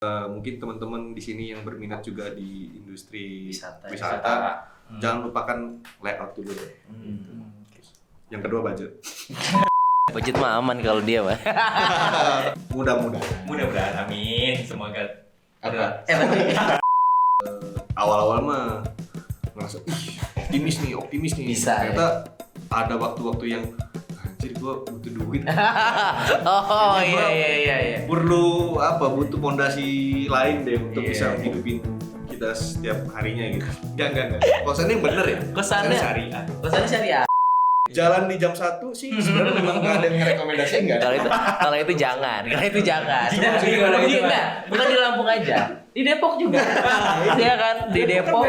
Mungkin teman-teman di sini yang berminat juga di industri Wisata. jangan lupakan layout dulu deh. Yang kedua budget. Budget mah aman kalau dia mah. Mudah-mudahan, amin. Semoga Ada. Awal-awal mah ngerasa optimis nih. Bisa, Ternyata ada waktu-waktu yang anjir gua butuh duit. Oh iya. Butuh fondasi lain deh untuk bisa menghidupin kita setiap harinya gitu. Enggak. Kosannya yang bener ya? Kosannya syariah. Jalan di jam 1 sih sebenarnya memang nggak ada yang rekomendasi enggak. Kalau itu jangan. Iya. Bukan di Lampung aja. Di Depok juga. Iya kan? Di Depok.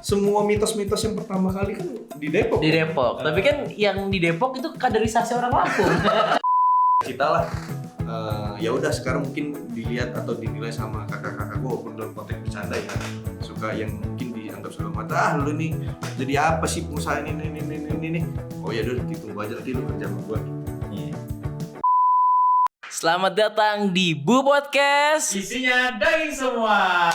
Semua mitos-mitos yang pertama kali kan di Depok. Di Depok. Tapi kan yang di Depok itu kaderisasi orang Lampung. Kita lah ya udah sekarang mungkin dilihat atau dinilai sama kakak-kakakku walaupun dalam konteks bercanda ya, suka yang mungkin dianggap sebelah mata, lu nih jadi apa sih pengusaha ini. Oh ya udah ditunggu aja nanti lu kerja sama gua. Selamat datang di Bu Podcast. Isinya daging semua.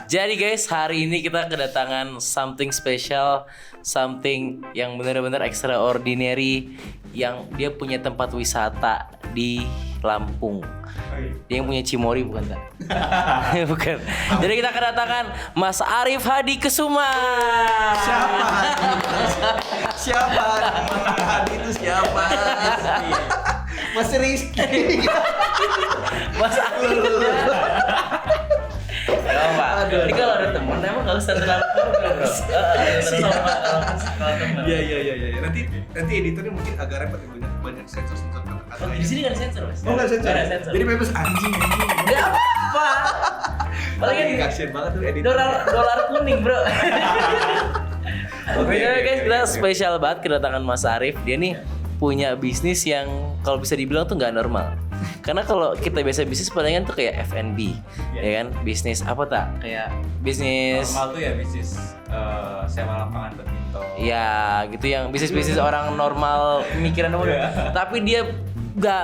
Jadi guys, hari ini kita kedatangan something special, something yang benar-benar extraordinary, yang dia punya tempat wisata di Lampung. Dia yang punya Cimory bukan tak? Bukan. Jadi kita kedatangan Mas Arif Hadi Kesuma. Siapa? Hadi itu siapa? Mas Rizky. Mas Arif. Ya Pak, ini kalau ada temen emang gak usah terlalu Iya. Nanti editornya mungkin agak repot ya, banyak sensor kata-kata. Di sini gak ada sensor Mas? Oh, nggak sensor. Nggak ada sensor. Jadi bebas anjing. Gak apa-apa. Paling Kasian banget tuh editor. dolar kuning bro. Oke guys, kita spesial banget kedatangan Mas Arif. Dia nih punya bisnis yang kalau bisa dibilang tuh nggak normal. Karena kalau kita biasa bisnis palingan tuh kayak F&B, ya kan? Bisnis apa tak? Kayak bisnis Normal tuh ya bisnis sewa lapangan badminton. ya gitu yang bisnis orang normal pemikiran dulu. Tapi dia nggak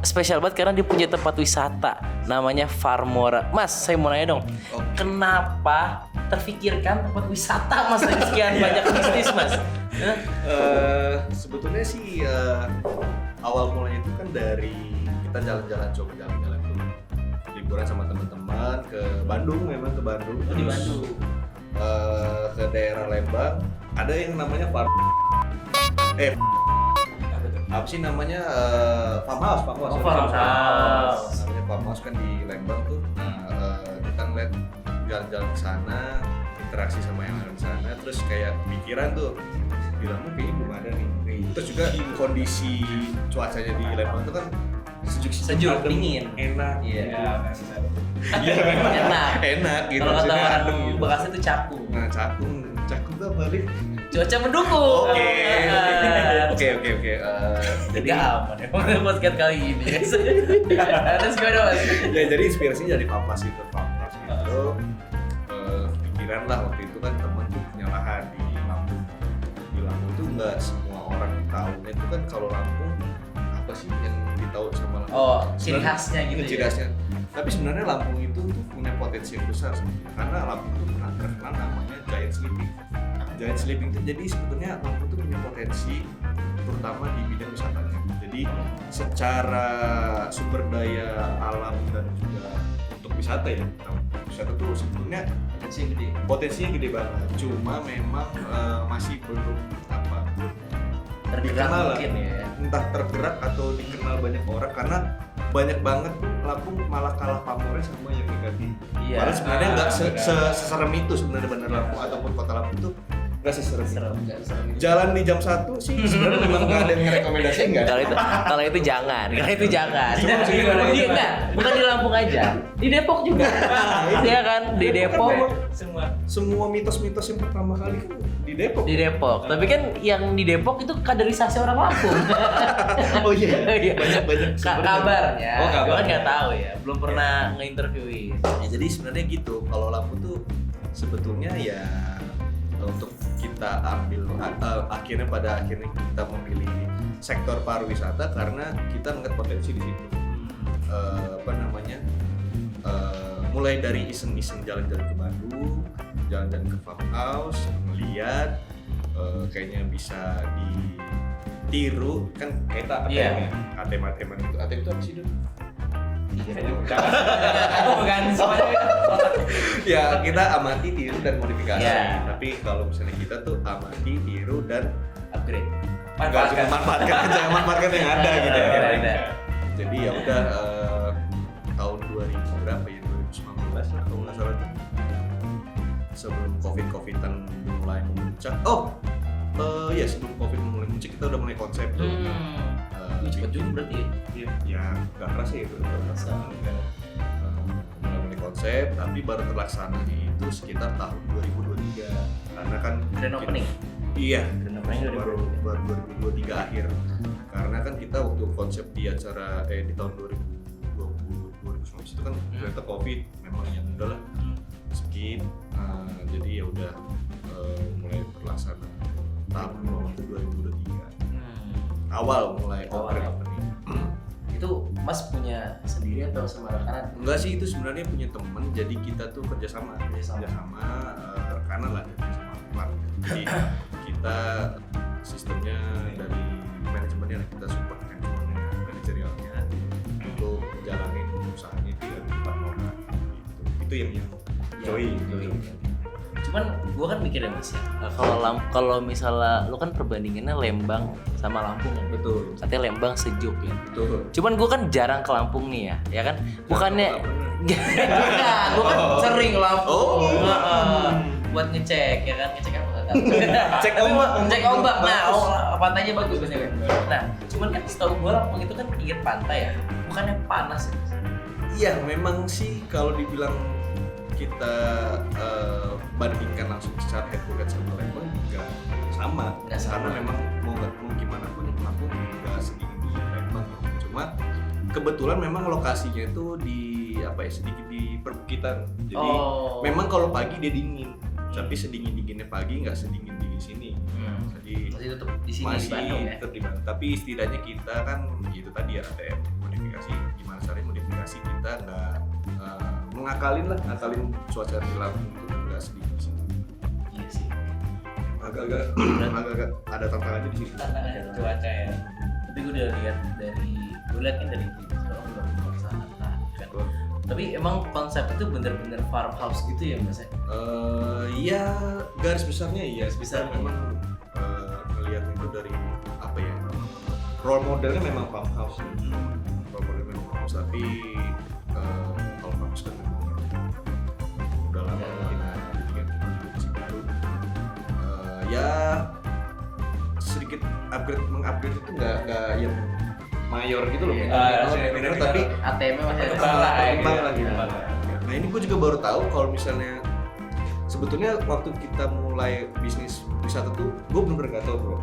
spesial banget karena dia punya tempat wisata namanya Farmora. Mas, saya mau nanya dong, kenapa terfikirkan tempat wisata Mas dari sekian banyak bisnis Mas? Sebetulnya sih awal mulanya itu kan dari kita jalan-jalan tuh liburan sama teman-teman ke Bandung, Di Bandung. Ke daerah Lembang ada yang namanya apa sih namanya farmhouse. Namanya farmhouse kan di Lembang tuh. Kita ngeliat jalan-jalan ke sana, interaksi sama yang ada di sana, terus kayak pikiran tuh di Lampung kayaknya belum ada nih. Terus juga kondisi cuacanya di Lembang tuh kan Sejuk, dingin. enak. Iya. Enak gitu. Kalau kata Maksudnya orang adem gitu. Bekasi itu cakung. Nah, cakung tuh apa nih? Cuaca mendukung. Oke. Jadi Gak aman ya podcast kali ini. Terus gimana Mas? ya jadi inspirasinya dari Pampas itu. Pikiran lah waktu itu kan temen tuh punya lahan di Lampung. Di Lampung tuh nggak semua orang tahu. Itu kan kalau Lampung apa sih yang ditahu sama Lampung? Oh, ciri khasnya gitu. Ciri khasnya. Tapi sebenarnya Lampung itu tuh punya potensi yang besar sebenarnya. Karena Lampung tuh pernah terkenal namanya Giant Sleeping. Giant Sleeping itu jadi sebetulnya Lampung tuh punya potensi terutama di bidang wisatanya. Jadi secara sumber daya alam dan juga untuk wisata ya. Wisata tuh sebetulnya potensinya gede banget. Cuma memang masih belum Tergerak dikenal lah. mungkin ya. Entah tergerak atau dikenal banyak orang karena banyak banget Lampung malah kalah pamornya sama yang negatif. Iya. Padahal sebenarnya nggak seserem itu sebenarnya Bandar Lampung ataupun kota Lampung itu Nggak seserem. Nggak serem. Jalan di jam 1 sih sebenarnya memang nggak ada yang ngerekomendasiin nggak. Kalau itu jangan. Cuma Iya enggak, bukan di Lampung aja. Di Depok juga. Iya kan? Di Depok. Semua mitos-mitos yang pertama kali kan di Depok. Di Depok. Tapi kan yang di Depok itu kaderisasi orang Lampung. Oh iya. Iya. Banyak Kabarnya. Oh, kabar. Gua kan nggak tahu ya. Belum pernah ngeinterviewin. Ya, jadi sebenarnya gitu. Kalau Lampung tuh sebetulnya ya untuk kita ambil akhirnya kita memilih sektor pariwisata karena kita melihat potensi di situ. Mulai dari iseng-iseng jalan-jalan ke Bandung, jalan-jalan ke farmhouse, melihat kayaknya bisa ditiru kan kayak ATM itu. ATM itu apa sih dulu? Aku bukan semuanya. Ya kita amati, tiru dan modifikasi. Ya. Tapi kalau misalnya kita tuh amati, tiru dan Upgrade. nggak cuma manfaatkan aja, manfaatkan yang ada gitu ya. Ada. Jadi ya udah tahun 2000 berapa ya 2019 lah kalau nggak salah tuh. Sebelum covidan mulai memuncak. Ya sebelum covid mulai memuncak kita udah mulai konsep tuh. Cepet juga berarti ya. Ya nggak kerasa ya itu. Mulai konsep tapi baru terlaksananya itu sekitar tahun 2023 karena kan Grand opening. Iya, Grand opening baru 2023 akhir. Karena kan kita waktu konsep di acara di tahun 2019 itu kan ternyata Covid memang yang udahlah skip. Jadi ya udah mulai terlaksana tahun 2023. Awal mulai opening. Itu Mas punya sendiri atau sama rekanan? Enggak sih, itu sebenarnya punya temen, jadi kita tuh kerjasama rekanan lah sama keluarga. Jadi kita sistemnya dari manajemennya kita support manajemennya, manajerialnya untuk jalanin usahanya itu dari 4 orang gitu. Itu yang joy. Cuman gua kan mikir ya Mas ya, kalau misalnya lu kan perbandingannya Lembang sama Lampung kan. Betul. Katanya Lembang sejuk ya. Betul. Cuman gua kan jarang ke Lampung nih ya kan? Bukannya Jarang, gua kan sering ke Lampung. Oh. Buat ngecek ya kan, ngecek apa nggak tahu. Cek ombak. Cek ombak. Nah, pantainya bagus biasanya kan. Nah, cuman kan setahu gua Lampung itu kan pinggir pantai ya. Bukannya panas ya? Iya, memang sih kalau dibilang kita bandingkan langsung secara head to head sama Lembang nggak sama. Karena memang mau gimana pun Lampung nggak sedingin di Lembang. Cuma kebetulan memang lokasinya itu sedikit di perbukitan. Jadi memang kalau pagi dia dingin, tapi sedingin-dinginnya pagi nggak sedingin di sini. Jadi Masih tetap di sini masih di Bandung ya. tetap di Bandung. Tapi setidaknya kita kan gitu tadi ya ATM modifikasi. Gimana caranya modifikasi kita nggak ngakalin suasana di Lampung itu nggak sedikit di sini. Iya sih. Agak-agak ada tantangannya di situ. Tantangan cuaca ya. Tapi gue udah lihat kan dari TV sekarang udah melaksanakan kan. Tapi emang konsep itu bener-bener farmhouse gitu ya Mas ya? Iya, garis besarnya iya. Garis besar memang ngelihat itu dari apa ya? Role modelnya memang farmhouse. Role modelnya memang farmhouse, tapi kalau farmhouse kan memang udah lama kita bikin baru. Ya sedikit mengupgrade itu nggak yang mayor gitu loh. Tapi ATM-nya masih ada kembang lagi. Nah ini gue juga baru tahu kalau misalnya sebetulnya waktu kita mulai bisnis wisata tuh gue bener-bener gak tahu bro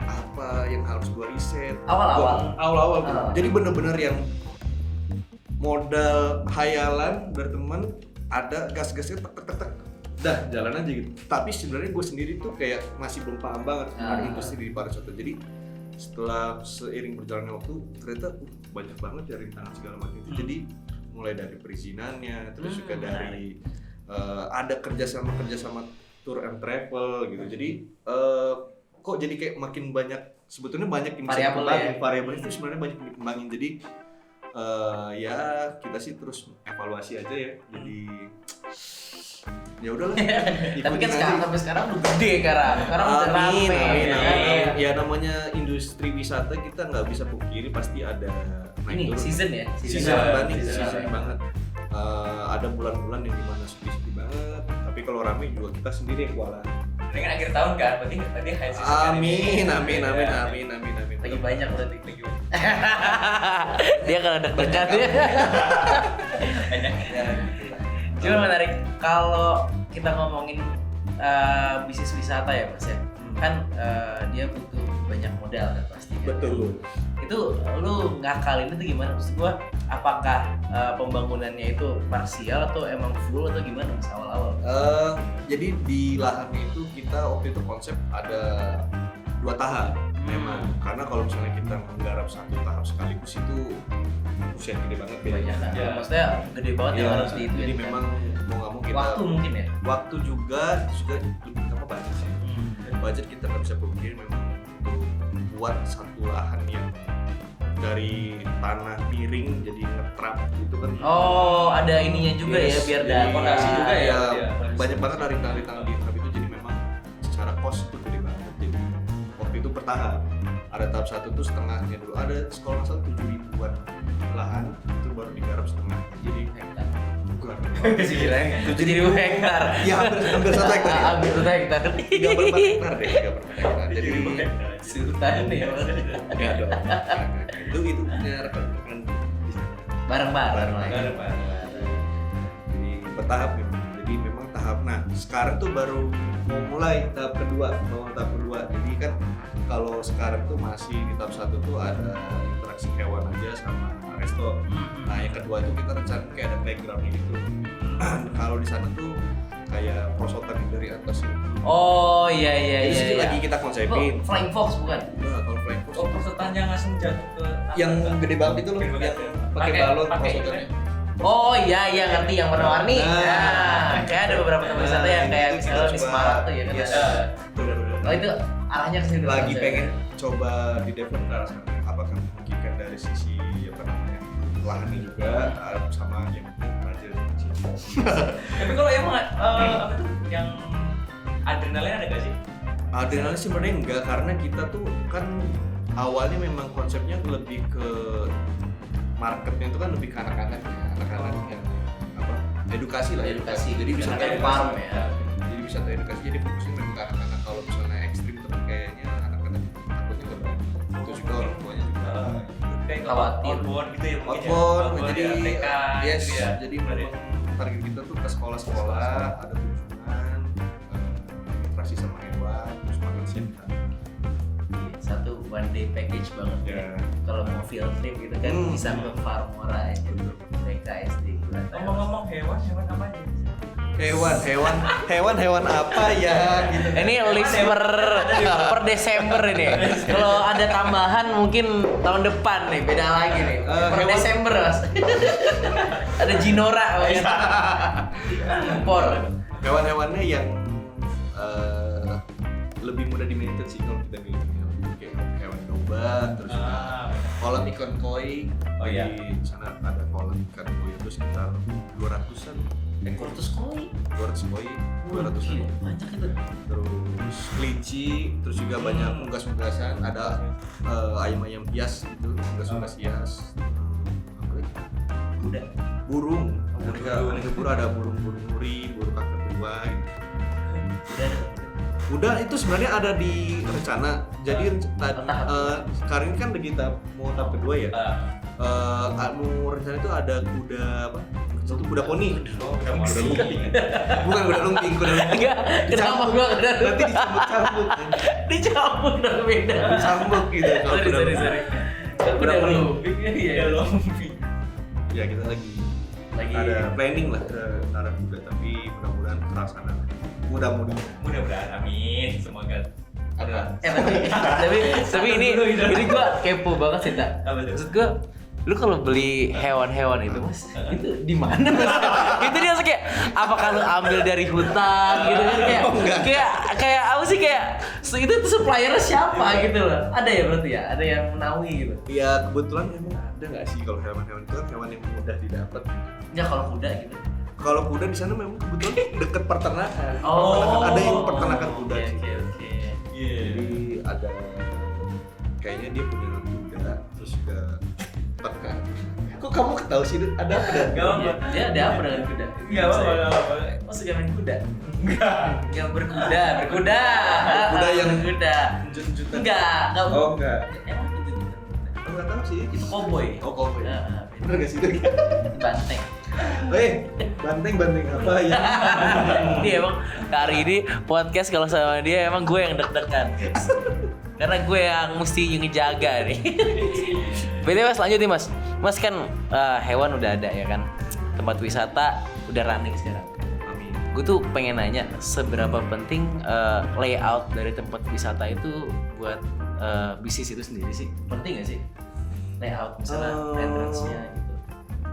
apa yang harus gue riset awal-awal bro. Jadi bener-bener yang modal hayalan dari teman ada gas-gasnya tek dah jalan aja gitu. Tapi sebenarnya gue sendiri tuh kayak masih belum paham banget tentang industri di pariwisata. Jadi setelah seiring berjalannya waktu ternyata banyak banget ya rintangan segala macam itu. Jadi mulai dari perizinannya, terus juga dari ada kerjasama tour and travel gitu. Jadi kok jadi kayak makin banyak sebetulnya banyak yang bisa dikembangin. Variabel itu sebenarnya banyak dikembangin. Jadi ya kita sih terus evaluasi aja ya. Jadi ya udahlah. Tapi kan sampai sekarang udah gede sekarang udah rame. Amin. Ya namanya industri wisata kita nggak bisa pungkiri pasti ada naik turun. Season ya. Season banget. Ada bulan-bulan yang dimana sepi banget. Tapi kalau rame juga kita sendiri yang kewalahan. Dengan akhir tahun kan, berarti high season. Amin. Lagi banyak berarti. Dia kalau deg-degan ya. Banyak. Ya, gitu lah. Cuma menarik kalau kita ngomongin bisnis wisata ya Mas ya. Kan dia butuh banyak modal kan pasti. Kan? Betul. Itu lu ngakalin itu gimana? Maksud gua apakah pembangunannya itu parsial atau emang full atau gimana Mas awal-awal? Jadi di lahannya itu kita waktu itu konsep ada 2 tahap memang, karena kalau misalnya kita menggarap 1 tahap sekaligus itu usia gede banget Banyak kan? Ya. Maksudnya gede banget yang Ya, harus di itu jadi ya, memang mau nggak mau kita waktu mungkin ya. waktu juga lebih utama budget sih. Dan budget kita nggak bisa pungkiri memang untuk buat satu lahan yang dari tanah miring jadi ngetrap itu kan. Oh, ada ininya juga ya biar jadi dapat fondasi juga ya, ya, ya, fondasi. banyak banget dari tanah di trap itu, jadi memang secara cost itu gede banget. Jadi waktu itu bertahap, ada tahap 1 tuh setengahnya dulu, ada sekolah nggak salah 7.000-an lahan itu baru digarap setengah, jadi hektar. bukan 7.000 hektar. ya hampir 1 hektar ya. Hampir 1 hektar. 3/4 hektar deh, 3/4 hektar. Jadi Sultan nih. ya dong. Itu punya rekan-rekan di sana. Bareng-bareng. Bareng. Jadi bertahap memang. Jadi memang tahap. Nah, sekarang tuh baru mau mulai tahap kedua. Jadi kan kalau sekarang tuh masih di tahap 1 tuh ada interaksi hewan aja sama resto. Nah, yang kedua itu kita rencana kayak ada playgroundnya gitu. Kalau di sana tuh kayak prosotan dari atas gitu. Oh iya. Jadi sini lagi kita konsepin. Flying Fox bukan? Nah, kalau flying fox Oh, persetannya langsung jatuh ke yang gede banget itu loh, Gede banget yang ya. pakai balon prosotannya. Oh iya ngerti yang warna-warni. Nah. Nah, kayak ada beberapa tempat wisata yang kayak itu kita misalnya di coba. Semarang tuh ya kan. Yes. ada. Bener-bener. Oh itu arahnya ke situ. Lagi Mas, pengen ya? coba di develop ke arah sana. Apakah memungkinkan dari sisi apa namanya lahannya juga sama yang budget. Tapi kalau emang apa tuh yang adrenalin ada gak sih? Adrenalin sih sebenarnya enggak, karena kita tuh kan awalnya memang konsepnya lebih ke marketnya itu kan lebih ke anak-anak ya, anak-anak yang apa edukasi lah, Edukasi. Jadi bisa Kayak farm ya. Jadi wisata edukasi, jadi fokusnya memang ke anak-anak. Kalau misalnya ekstrim tuh kayaknya anak-anak takut juga, itu juga orang tuanya juga. Kayak Khawatir. outbound gitu ya mungkin ya. Outbound, jadi ya, TK yes, gitu ya. jadi memang target kita tuh ke sekolah-sekolah, ada kunjungan, interaksi sama hewan, terus makan siang kan. Satu one day package banget ya. Kalau mau field trip gitu kan bisa ke Farmora aja tuh. BKSD Gula. Ngomong-ngomong hewan apa aja? Hewan apa ya gitu. Ini list per Desember ini. Kalau ada tambahan mungkin tahun depan nih, beda lagi nih. Per Hewan- Desember Mas. Ada Jinora Mas. Impor. Hewan-hewannya yang lebih mudah di-maintain sih kalau kita milih kayak hewan domba, terus juga kolam ikan koi. Oh, iya. Di sana ada kolam ikan koi itu sekitar 200-an ekor, 200 koi. 200 koi, 200-an. Gila, banyak itu. Terus kelinci, terus juga banyak unggas-unggasan, ada ayam-ayam hias gitu, unggas-unggas hias. Apa lagi? Kuda. Burung. Burung. Burung ada burung-burung nuri, burung kakatua gitu. Kuda. Udah itu sebenarnya ada di rencana. Jadi Tahap. sekarang ini kan udah kita mau tahap kedua ya. Mau rencana itu ada kuda apa? Satu kuda poni. Kuda lumping. Bukan kuda lumping, kuda lumping. Enggak, kenapa gua kuda? Nanti dicambuk-cambuk. Dicampur dong beda. Dicambuk gitu kalau Sorry, kuda sorry, lumping. sorry. Kuda lumping ya. Iya lumping. Ya kita lagi ada planning lah ke arah kuda, tapi mudah-mudahan terlaksana. Mudah-mudahan amin semoga Ada. Tapi ini gua kepo banget sih tak. Apa tuh? Maksud gua lu kalau beli hewan-hewan itu Mas, itu di mana Mas? Itu dia kayak apakah lu ambil dari hutan gitu kan kayak apa sih kayak itu tuh suppliernya siapa gitu loh. Ada ya berarti ya? Ada yang menaungi gitu. Ya kebetulan emang ada nggak sih kalau hewan-hewan itu kan hewan yang mudah didapat. Ya kalau kuda gitu. Kalau kuda di sana memang kebetulan deket peternakan. Oh. Ada yang peternakan kuda sih. Oke. Iya. Jadi kayaknya dia punya kuda, terus juga ternak. Kok Kok kamu ketahui sih ada apa dan? Gak apa. Dia ada apa dengan kuda? Gak apa. Oh, suka main kuda? Enggak. Yang berkuda. Kuda yang berkuda. Junjutan. Enggak. Oh enggak. Emang itu Aku nggak tahu sih. itu cowboy. Oh cowboy. Heeh. Bener nggak sih itu? Banteng. Banteng apa ya? Ini emang hari ini podcast kalau sama dia emang gue yang deg-degan. Karena gue yang mesti ngejaga nih. BTW Mas, lanjut nih Mas. Mas kan hewan udah ada ya kan. Tempat wisata udah running sekarang. Amin. Gue tuh pengen nanya seberapa penting layout dari tempat wisata itu buat bisnis itu sendiri sih? Penting gak sih? Layout misalnya entrance-nya gitu.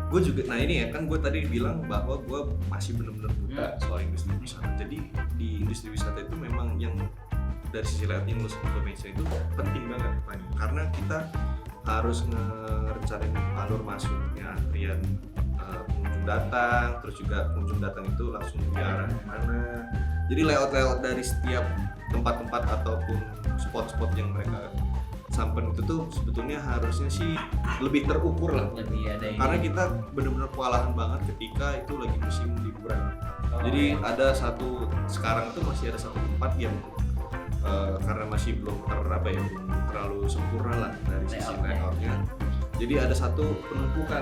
Gue juga, nah ini ya kan gue tadi bilang bahwa gue masih benar-benar buta soal industri wisata. Jadi di industri wisata itu memang yang dari sisi layout yang lu mention itu penting banget Fanny. Karena kita harus ngerencanain alur masuknya antrian pengunjung datang, terus juga pengunjung datang itu langsung diarah kemana. Jadi layout dari setiap tempat-tempat ataupun spot-spot yang mereka sampai itu tuh sebetulnya harusnya sih lebih terukur lah. Lebih ada ini. Karena kita benar-benar kewalahan banget ketika itu lagi musim liburan. Jadi ada sekarang tuh masih ada satu tempat yang karena masih belum belum terlalu sempurna lah dari sisi layoutnya. Jadi ada satu penumpukan.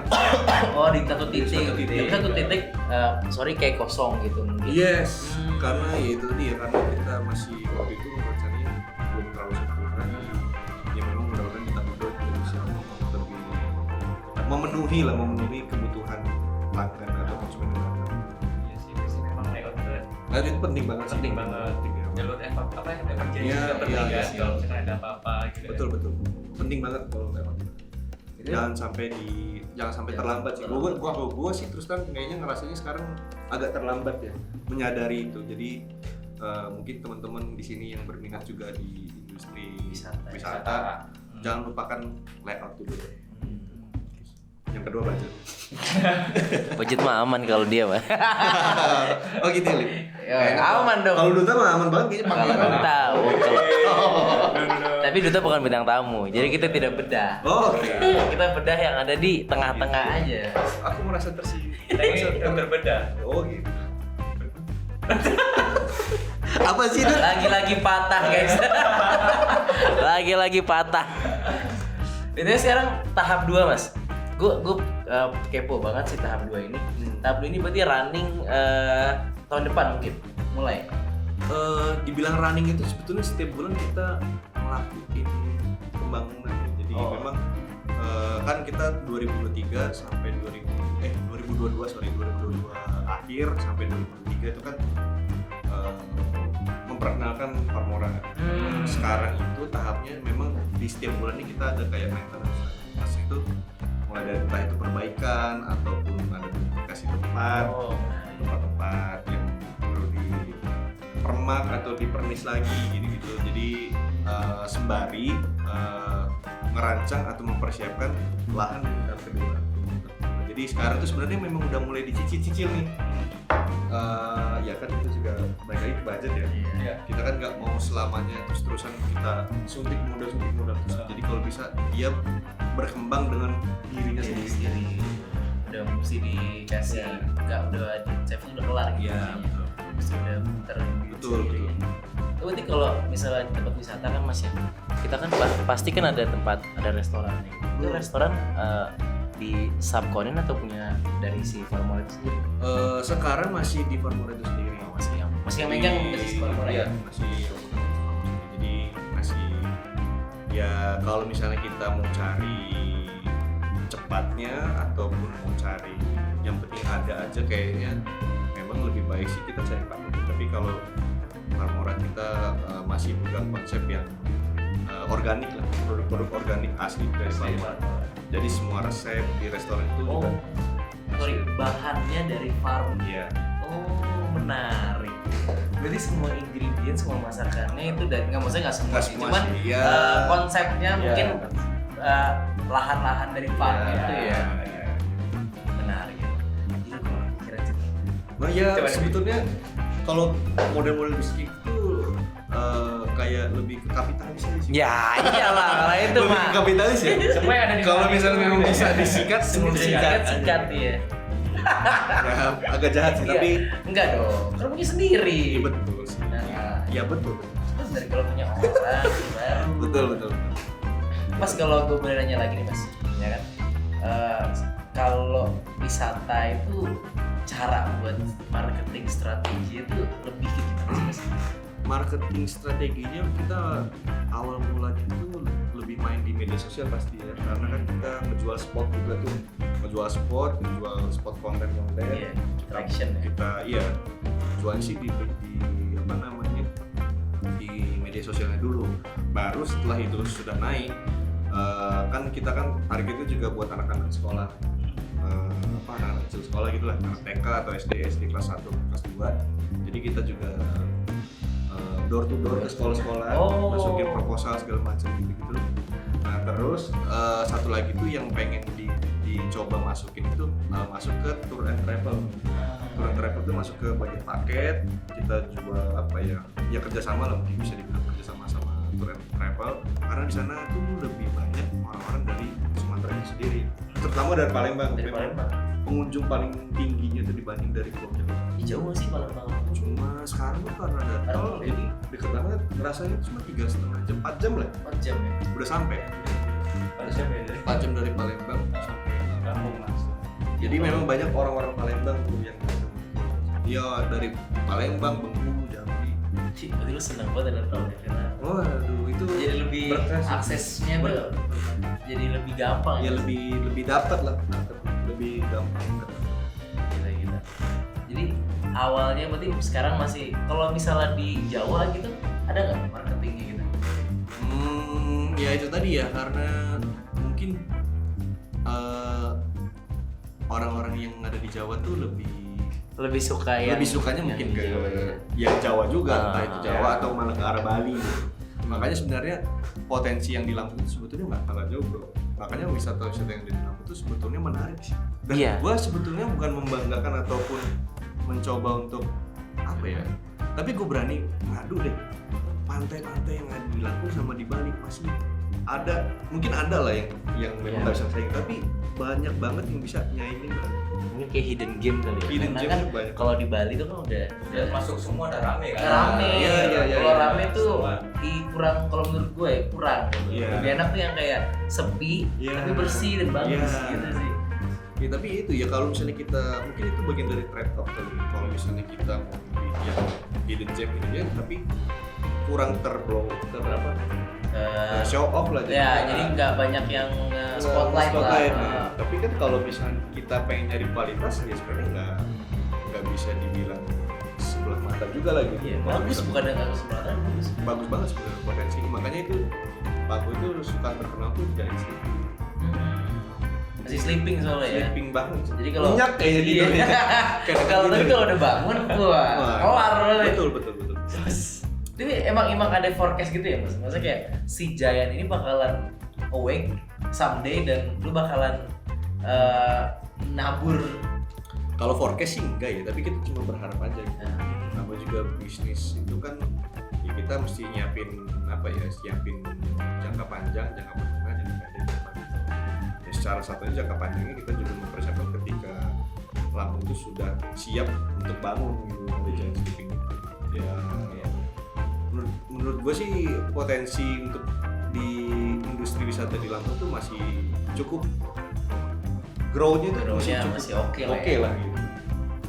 Oh, di satu titik. Satu titik. Di satu titik, sorry kayak kosong gitu mungkin. Yes, karena ya itu dia karena kita masih waktu itu rencananya belum terlalu sempurna. Ya memang mudah-mudahan kita berdua juga bisa lebih memenuhi kebutuhan pelanggan atau konsumen yang datang. Iya sih memang layout itu Nah itu penting banget sih. penting banget. Jalur emergency Iya, juga penting iya, kan iya. kalau misalkan ada apa-apa gitu. Betul. Penting banget kalau lewat. Jangan sampai terlambat sih. Gua sih terus kan kayaknya ngerasanya sekarang agak terlambat ya menyadari itu. Jadi mungkin teman-teman di sini yang berminat juga di industri wisata jangan lupakan layout dulu. Yang kedua budget. Budget mah aman kalau dia mah. Oh gitu ya, Lip? Ya, aman dong. Kalau Duta mah aman banget kayaknya Kalau pangeran. tahu. Tapi Duta bukan bintang tamu, jadi kita tidak bedah. Oh, oke. Kita bedah yang ada di tengah-tengah aja. Aku merasa tersinggung. Kita ini berbeda. Oh gitu. Apa sih itu? Lagi-lagi patah guys. Lagi-lagi patah. Itu sekarang tahap 2 Mas. Gue kepo banget sih tahap 2 ini. Tahap 2 ini berarti running tahun depan mungkin mulai. Dibilang running itu sebetulnya setiap bulan kita ngelakuin pembangunan. Jadi memang kan kita 2023 sampai 2022 akhir sampai 2023 itu kan memperkenalkan Farmora. Sekarang itu tahapnya memang di setiap bulannya kita ada kayak maintenance. Mas itu mulai dari entah itu perbaikan ataupun ada modifikasi tempat yang perlu dipermak atau dipernis lagi gitu. Jadi sembari merancang atau mempersiapkan lahan di tahap kedua. Jadi sekarang tuh sebenarnya memang udah mulai dicicil nih. Ya kan itu juga balik lagi ke budget ya. Iya. Kita kan nggak mau selamanya terus-terusan kita suntik modal terus. Jadi kalau bisa dia berkembang dengan dirinya sendiri. Udah mesti dikasih, nggak udah chefnya udah kelar gitu. Iya, betul. Mesti udah Betul. Berarti kalau misalnya di tempat wisata kan Mas ya, kita kan pasti kan ada restoran nih. Itu restoran di subkonin atau punya dari si Farmora itu sendiri? Sekarang masih di Farmora itu sendiri. Masih yang megang si Farmora ya? Masih jadi masih ya kalau misalnya kita mau cari cepatnya ataupun mau cari yang penting ada aja kayaknya memang lebih baik sih kita cari partner. Tapi kalau Farmora kita masih pegang konsep yang organik lah, produk-produk organik asli dari Farmora. Jadi semua resep di restoran itu juga bahannya dari farm. Iya. Oh, menarik. Berarti semua ingredient, semua masakannya itu dari nggak semua sih, cuman konsepnya mungkin lahan-lahan dari farm itu ya. Menarik. Nah ya sebetulnya kalau model-model biskuit itu kayak lebih ke kapitalis aja sih. Ya iyalah kalau itu Lebih mah. ke kapitalis ya. Semua yang ada di Kalau balik misalnya itu memang gitu bisa ya. disikat, semua disikat. Sikat ya. Ya, agak jahat sih, tapi Enggak dong, kan punya sendiri. iya betul sih. Nah, Iya betul. terus dari kalau punya orang baru. Betul. Mas kalau gue boleh nanya lagi nih mas, ya kan? Kalau wisata itu cara buat marketing strategi itu lebih ke gimana sih mas? Marketing strateginya kita awal mulanya itu lebih main di media sosial pasti ya, karena kan kita ngejual spot juga tuh, ngejual spot konten-konten. Iya, traction ya. Kita iya jual sih di apa namanya di media sosialnya dulu, baru setelah itu sudah naik kan kita kan targetnya juga buat anak-anak sekolah, anak-anak kecil sekolah gitulah, anak TK atau SD kelas 1 kelas 2, jadi kita juga door to door ke sekolah-sekolah, masukin proposal segala macam gitu. Nah terus satu lagi tuh yang pengen dicoba masukin itu masuk ke tour and travel. Tour and travel tuh masuk ke bagian paket, kita jual apa ya kerjasama lah, mungkin bisa dibilang kerjasama sama tour and travel, karena di sana tuh lebih banyak orang-orang dari Sumatera itu sendiri, terutama dari Palembang. Dari Palembang. Pengunjung paling tingginya tuh dibanding dari Pulau Jawa. Ini jauh nggak sih Palembang? Cuma sekarang tuh karena ada tol, jadi deket banget, ngerasanya cuma 3,5 jam, 4 jam lah, 4 jam ya? udah sampai. Harusnya beda. 4 jam dari Palembang sampai Kampung mas. jadi memang banyak orang-orang Palembang tuh yang ya dari Palembang, Bengkulu, Jambi. Cik, berarti lu seneng banget ada tol ya? Karena Waduh itu jadi lebih berkreasi. aksesnya tuh jadi lebih gampang. ya lebih dapat lah, lebih gampang. Gila. Jadi awalnya berarti sekarang masih, kalau misalnya di Jawa gitu ada nggak marketingnya gitu? Ya itu tadi ya, karena mungkin orang-orang yang ada di Jawa tuh Lebih suka yang lebih sukanya mungkin yang ke Jawa ya. yang Jawa juga, entah itu Jawa ya. atau malah ke arah Bali. Makanya sebenarnya potensi yang di Lampung itu sebetulnya nggak kalah jauh bro. Makanya wisata-wisata yang ada di Lampung itu sebetulnya menarik sih. Dan Iya. gua sebetulnya bukan membanggakan ataupun mencoba untuk apa ya, tapi gue berani ngadu deh, pantai-pantai yang ada di Lampung sama di Bali masih ada, mungkin ada lah yang memang nggak bisa saing, tapi banyak banget yang bisa nyaingin Bali. Mungkin kayak hidden game kali ya. Hidden Karena gem kan tuh banyak. kalau di Bali tuh kan udah Masuk semua udah rame kan. rame. Iya. Kalau rame tuh Semua. kurang, kalau menurut gue ya kurang. Iya. Lebih enak tuh yang kayak sepi Iya. tapi bersih dan bagus Iya. gitu sih. Ya, tapi itu ya kalau misalnya kita, mungkin itu bagian dari trade off kali. Kalau misalnya kita mau pilih yang hidden gem, tapi kurang terberapa show off lah. Ya, jadi nggak banyak yang spotlight lah. Nah, tapi kan kalau misalnya kita pengen nyari kualitas ya sebenarnya nggak bisa dibilang sebelah mata juga lagi. Iya, bagus, bukan yang nggak kesempatan, bagus. Bagus banget sebenarnya potensinya. Makanya itu Paku itu suka terkenal tuh dari sleeping. Masih sleeping soalnya ya. Sleeping banget. Jadi kalau minyak kayaknya di Iya. dunia. Kalau tapi kalau udah bangun, wah, kelar loh. Betul. Tapi emang ada forecast gitu ya mas? Maksudnya kayak si Giant ini bakalan awake someday dan lu bakalan nabur. Kalau forecast sih enggak ya, tapi kita cuma berharap aja gitu. Nama juga bisnis itu kan ya kita mesti nyiapin jangka panjang, jangka menengah, jangka pendek, jangka panjang. Ya, secara satunya jangka panjangnya kita juga mempersiapkan ketika Lampung itu sudah siap untuk bangun gitu dari Giant Sleeping itu. Ya, menurut gue sih potensi untuk di industri wisata di Lampung tuh masih cukup, grow-nya tuh Masih oke lah. oke lah gitu.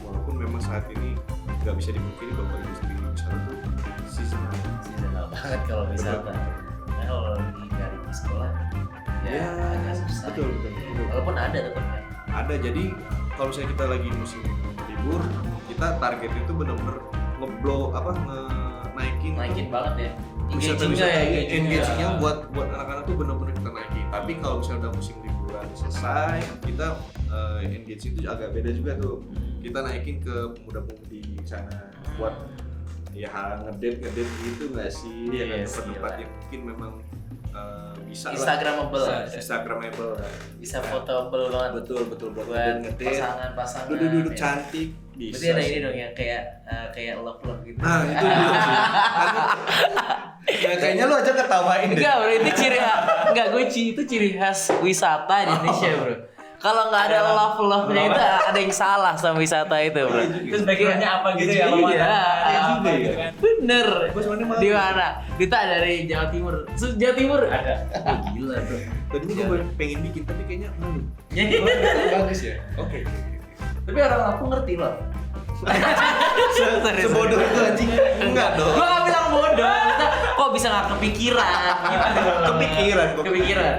Walaupun memang saat ini nggak bisa dimungkiri bahwa industri wisata tuh seasonal. Seasonal banget kalau wisata. Nah kalau dari di sekolah ya agak susah. Betul. Walaupun ada tetap kan. Ada, jadi kalau misalnya kita lagi musim libur, kita targetnya itu benar-benar Naikin banget ya. engagingnya Engagingnya. buat anak-anak tuh benar-benar kita naikin. Tapi kalau misalnya udah musim liburan selesai, kita engage itu agak beda juga tuh. Kita naikin ke pemuda-pemudi sana buat ya ngedate gitu nggak sih? Iya, Ya, yes, tempat gila. yang mungkin memang bisa Instagramable. Instagramable lah. Bisa fotoable banget. Betul buat Buat ngedate. pasangan-pasangan. Duduk ya. cantik bisa. Berarti ada ini dong yang kayak love gitu. Nah, itu juga sih. Ya, kayaknya lu aja ketawain deh. Enggak bro, itu itu ciri khas wisata Indonesia bro. Kalau nggak ada love-nya itu ada yang salah sama wisata itu bro. Terus backgroundnya apa gitu ya? Iya, juga ya. bener. Gua sebenarnya malah- Di mana? Dita dari Jawa Timur. Jawa Timur ada. Oh, gila bro. Tadinya gue pengen bikin tapi kayaknya malu. Bagus ya. Oke. Tapi orang Lampung ngerti loh. Sebodoh itu anjing. Enggak dong. Gua nggak bilang bodoh. Kok bisa nggak kepikiran? Kepikiran. Kepikiran.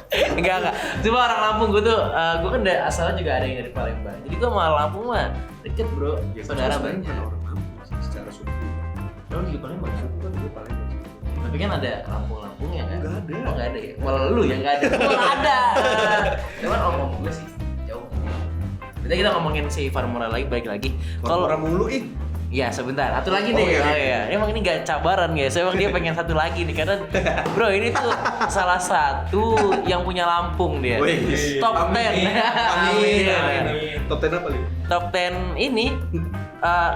Enggak. Cuma orang Lampung gue tuh, gue kan asalnya juga ada yang dari Palembang. Jadi gue sama Lampung mah deket bro, Ya, saudara sebenarnya banyak. orang Lampung sih, secara suku. Lo juga Palembang? Suku kan gue Palembang. Tapi kan ada Lampung-Lampungnya kan? Nggak ada. Oh nggak ada ya? Malah lu yang nggak ada. Malah ada. Cuman omong gue sih jauh. Nanti kita ngomongin si Farmora lagi, balik lagi. Kalau orang mulu ih. Iya sebentar, satu lagi Oh, nih. iya. Oh iya, emang ini gak cabaran guys. Emang dia pengen satu lagi nih karena bro ini tuh salah satu yang punya Lampung dia. Wih. Top 10. Top 10 apa nih? Top 10 ini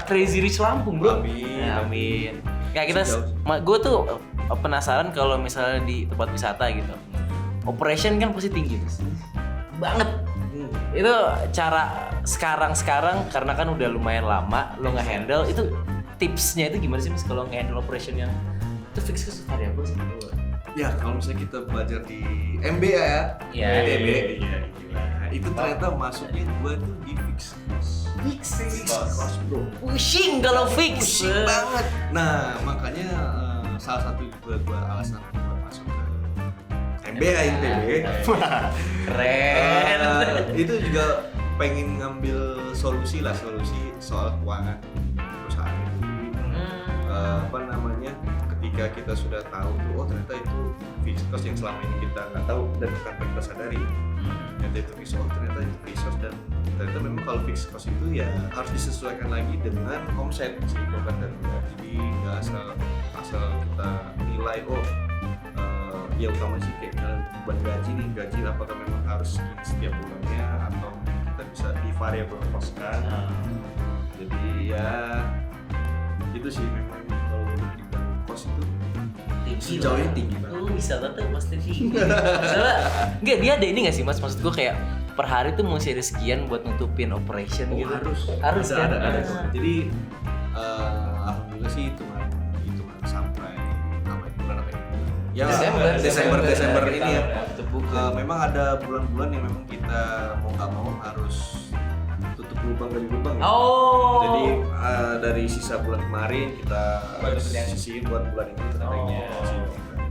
Crazy Rich Lampung bro. Amin. Ya, amin. Ya kita, gue tuh penasaran kalau misalnya di tempat wisata gitu, operation kan pasti tinggi Mas. Banget. Itu cara sekarang karena kan udah lumayan lama lo nge-handle itu, tipsnya itu gimana sih Mas kalau nge-handle operation yang itu fix ke variabel sih? Ya kalau misalnya kita belajar di MBA ya, Iya. MBA, nah, itu ternyata masuknya gua tuh di fix cost bro. Pusing kalau fix. Pusing banget. Nah makanya salah satu juga gua alasan buat masuk ke MBA ITB. Keren. Itu juga pengen ngambil solusi soal keuangan perusahaan itu. Apa namanya, ketika kita sudah tahu oh ternyata itu fixed cost yang selama ini kita nggak tahu dan tanpa kita sadari, ternyata itu fixed cost, ternyata itu fixed cost, dan ternyata memang kalau fixed cost itu ya harus disesuaikan lagi dengan omset si provider. Jadi nggak asal kita nilai ya utama sih kayak misalnya buat gaji apakah memang harus setiap bulannya atau kita bisa di variable cost kan. Jadi ya itu sih memang kalau di cost itu sejauh ini tinggi banget. Lu bisa tuh pasti tinggi. Soalnya enggak, dia ada ini nggak sih Mas, maksud gue kayak per hari tuh mesti ada sekian buat nutupin operation gitu. Harus kan? ada. Jadi alhamdulillah sih hitungan sampai bulan apa ya? Desember ini ya. Memang ada bulan-bulan yang memang kita mau nggak mau harus tutup lubang dari lubang. Ya. Oh. Jadi dari sisa bulan kemarin kita sisihin buat bulan ini tentunya.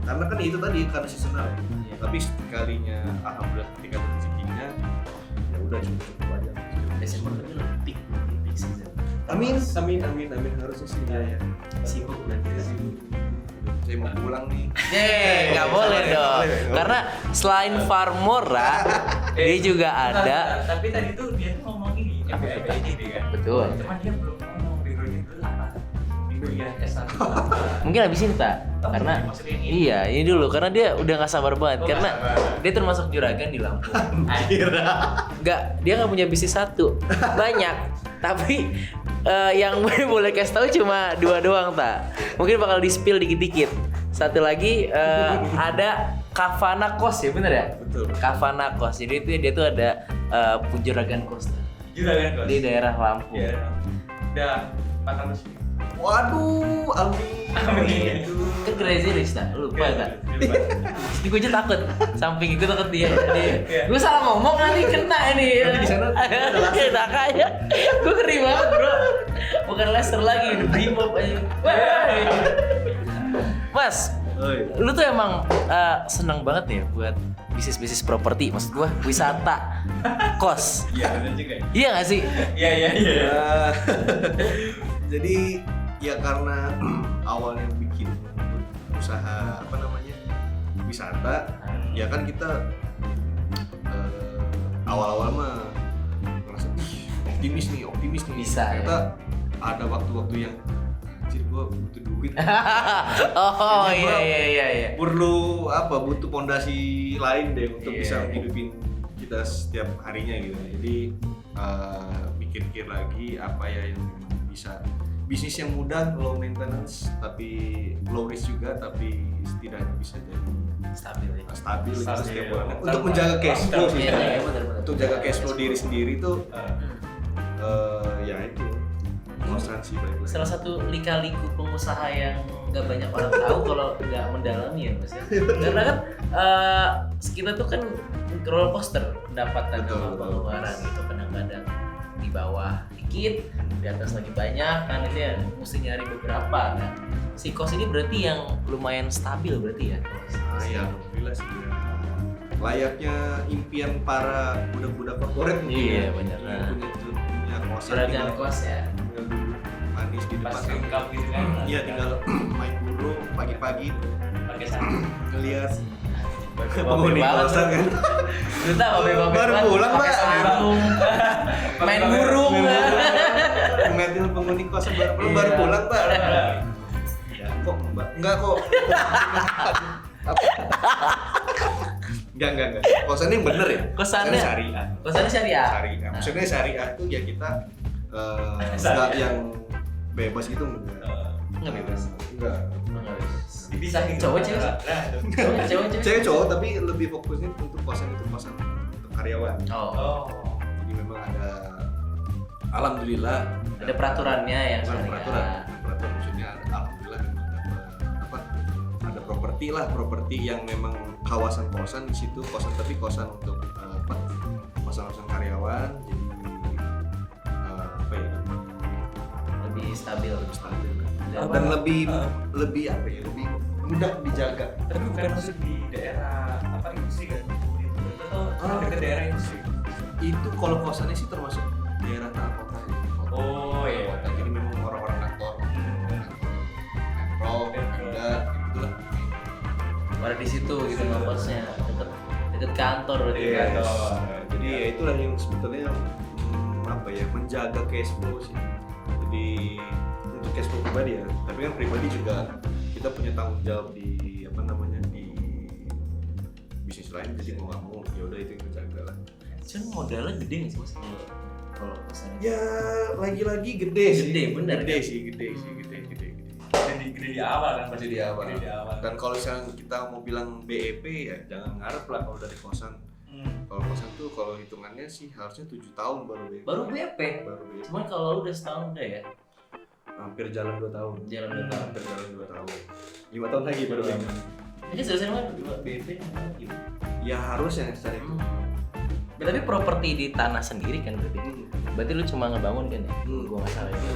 Karena kan itu tadi karena seasonal. Ya. Tapi sekalinya alhamdulillah ketika rezekinya ya udah cukup aja. Desember itu lebih peak season. Amin harusnya sih ya. Sibuk berarti. Saya mau pulang nih. Nggak boleh dong. Karena selain Farmora, dia juga ada. Tapi tadi tuh dia tuh ngomong ini MBA ITB kan. Betul. Cuman dia belum ngomong background itu apa. Background S1. Mungkin habisin tak? Karena maksudnya ini. iya ini dulu karena dia udah nggak sabar banget karena dia termasuk juragan di Lampung. Dia nggak punya bisnis satu, banyak. Tapi yang boleh kasih tahu cuma 2 doang tak. Mungkin bakal di spill dikit-dikit. Satu lagi ada Kavana Kos ya, bener ya? Betul. Kavana Kos. Jadi itu dia tuh ada juragan kos Juragan kos. di daerah Lampung. Iya. Udah 400 ribu. Waduh, amin. Kan Crazy Rich tak? Lupa tak? Jadi gue aja takut, samping gue takut dia. Gue salah ngomong nanti kena ini. Nanti di sana tak kaya. Gue ngeri banget bro. Bukan Lester lagi, udah Brimob aja. Mas, lu tuh emang seneng banget ya buat bisnis properti, maksud gue wisata, kos. Iya benar juga. Iya nggak sih? Iya. Jadi ya karena awalnya bikin usaha apa namanya wisata, ya kan kita awal-awal mah merasa optimis nih Bisa, ternyata ada waktu-waktu yang anjir gua butuh duit. Oh Gua iya. Perlu butuh pondasi lain deh untuk Iya. bisa menghidupin kita setiap harinya gitu. Jadi mikir-mikir lagi apa ya yang memang bisa bisnis yang mudah, low maintenance, tapi low risk juga, tapi setidaknya bisa jadi Stabil ya. stabil gitu Stabil. setiap bulan. Untuk menjaga cash flow sih. Iya, iya, benar-benar. Untuk jaga cash flow diri sendiri tuh ya itu konstansi baik. Salah satu lika-liku pengusaha yang nggak banyak orang tahu kalau nggak mendalami ya Mas ya. Karena kan kita tuh kan roller coaster pendapatan Betul, sama betul. pengeluaran gitu, kadang-kadang di bawah dikit, di atas lagi banyak kan, itu ya mesti nyari beberapa kan. Si kos ini berarti yang lumayan stabil berarti ya. Nah, ya alhamdulillah sih ya. Layaknya impian para budak-budak korporat mungkin Iya, ya. benar. Punya kosan Seragam tinggal- kos ya. tinggal duduk manis di Pas depan lengkap gitu kan. Iya, tinggal main burung pagi-pagi Pakai sarung. ngelihat Babe penghuni banget kosan kan. Duta babe-babe Baru banget, pulang, pakai Mbak. sarung, main burung. Ngeliatin penghuni kosan baru pulang, Mbak. Ya, kok Mbak? Enggak kok. Enggak. Kosannya yang bener ya? Kosannya- syariah. Kosannya syariah. Syariah. Maksudnya syariah tuh ya kita enggak yang bebas gitu enggak. Nggak bebas. Enggak. Nggak bebas. Dipisahin Cowok, cewek? Cewek. Cewek cowok tapi lebih fokusnya untuk kosan itu kosan untuk karyawan. Oh. Oh. Jadi memang ada alhamdulillah Ada peraturannya yang Bukan syariah. peraturan maksudnya alhamdulillah memang dapat ada properti yang memang kawasan kosan di situ kosan tapi kosan untuk kosan karyawan jadi apa ya Lebih stabil. lebih stabil Dan- dan lebih apa ya lebih mudah dijaga. Tapi bukan masuk di daerah apa industri kan? Itu tuh dekat daerah industri. Itu kalau kosannya sih termasuk daerah tengah kota ya. Oh, iya. Kota. Jadi memang orang-orang kantor Pemprov, Pemda gitulah. Pada di situ gitu ngekosnya deket kantor berarti. Iya. kan. Kantor. Jadi ya itulah yang sebetulnya apa ya menjaga cash flow sih. Jadi untuk cash flow pribadi ya. Tapi kan pribadi juga kita punya tanggung jawab di apa namanya di bisnis lain. Jadi mau nggak mau ya udah itu yang dijaga lah. Cuman modalnya gede nggak sih Mas kalau kosannya? Ya lagi-lagi gede sih. Gede, bener, Gede kan? sede gede. Gede di awal kan pasti Gede di awal. Gede di awal. Dan kalau misalnya kita mau bilang BEP ya jangan ngarep lah kalau dari kosan. Kalau kosan tuh kalau hitungannya sih harusnya 7 tahun baru BEP. Baru BP. Baru BEP. Cuman kalau lu udah setahun udah ya. Hampir jalan 2 tahun. Jalan 2 tahun. Hampir jalan 2 tahun. 5 tahun lagi baru BEP. Ini selesai kan BP gitu. Ya harusnya secara itu. Tapi properti di tanah sendiri kan berarti. Berarti lu cuma ngebangun kan ya? Gua nggak salah ya.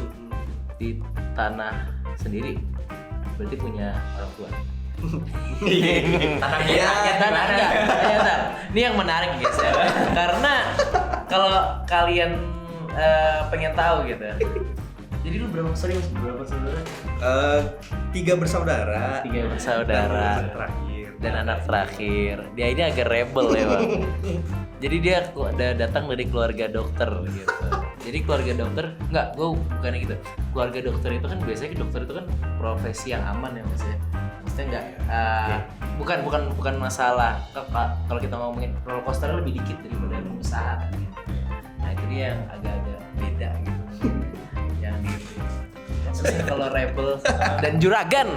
Di tanah sendiri berarti punya orang tua. Tanahnya Ya, rakyat tanah gimana? enggak. Ya, Tar. Ini yang menarik guys ya. Karena kalau kalian pengen tahu gitu. Jadi lu berapa sering berapa saudara? 3 bersaudara. 3 bersaudara. Dan terakhir. Dan anak terakhir. Dia ini agak rebel ya bang. Jadi dia udah datang dari keluarga dokter gitu. Jadi keluarga dokter, enggak, gue bukannya gitu. Keluarga dokter itu kan biasanya dokter itu kan profesi yang aman ya mas ya. Maksudnya enggak, bukan masalah. Kalau kita ngomongin roller coaster lebih dikit daripada pengusaha. Gitu. Nah itu dia yang agak-agak beda gitu. Yang gitu. Maksudnya kalau rebel dan juragan.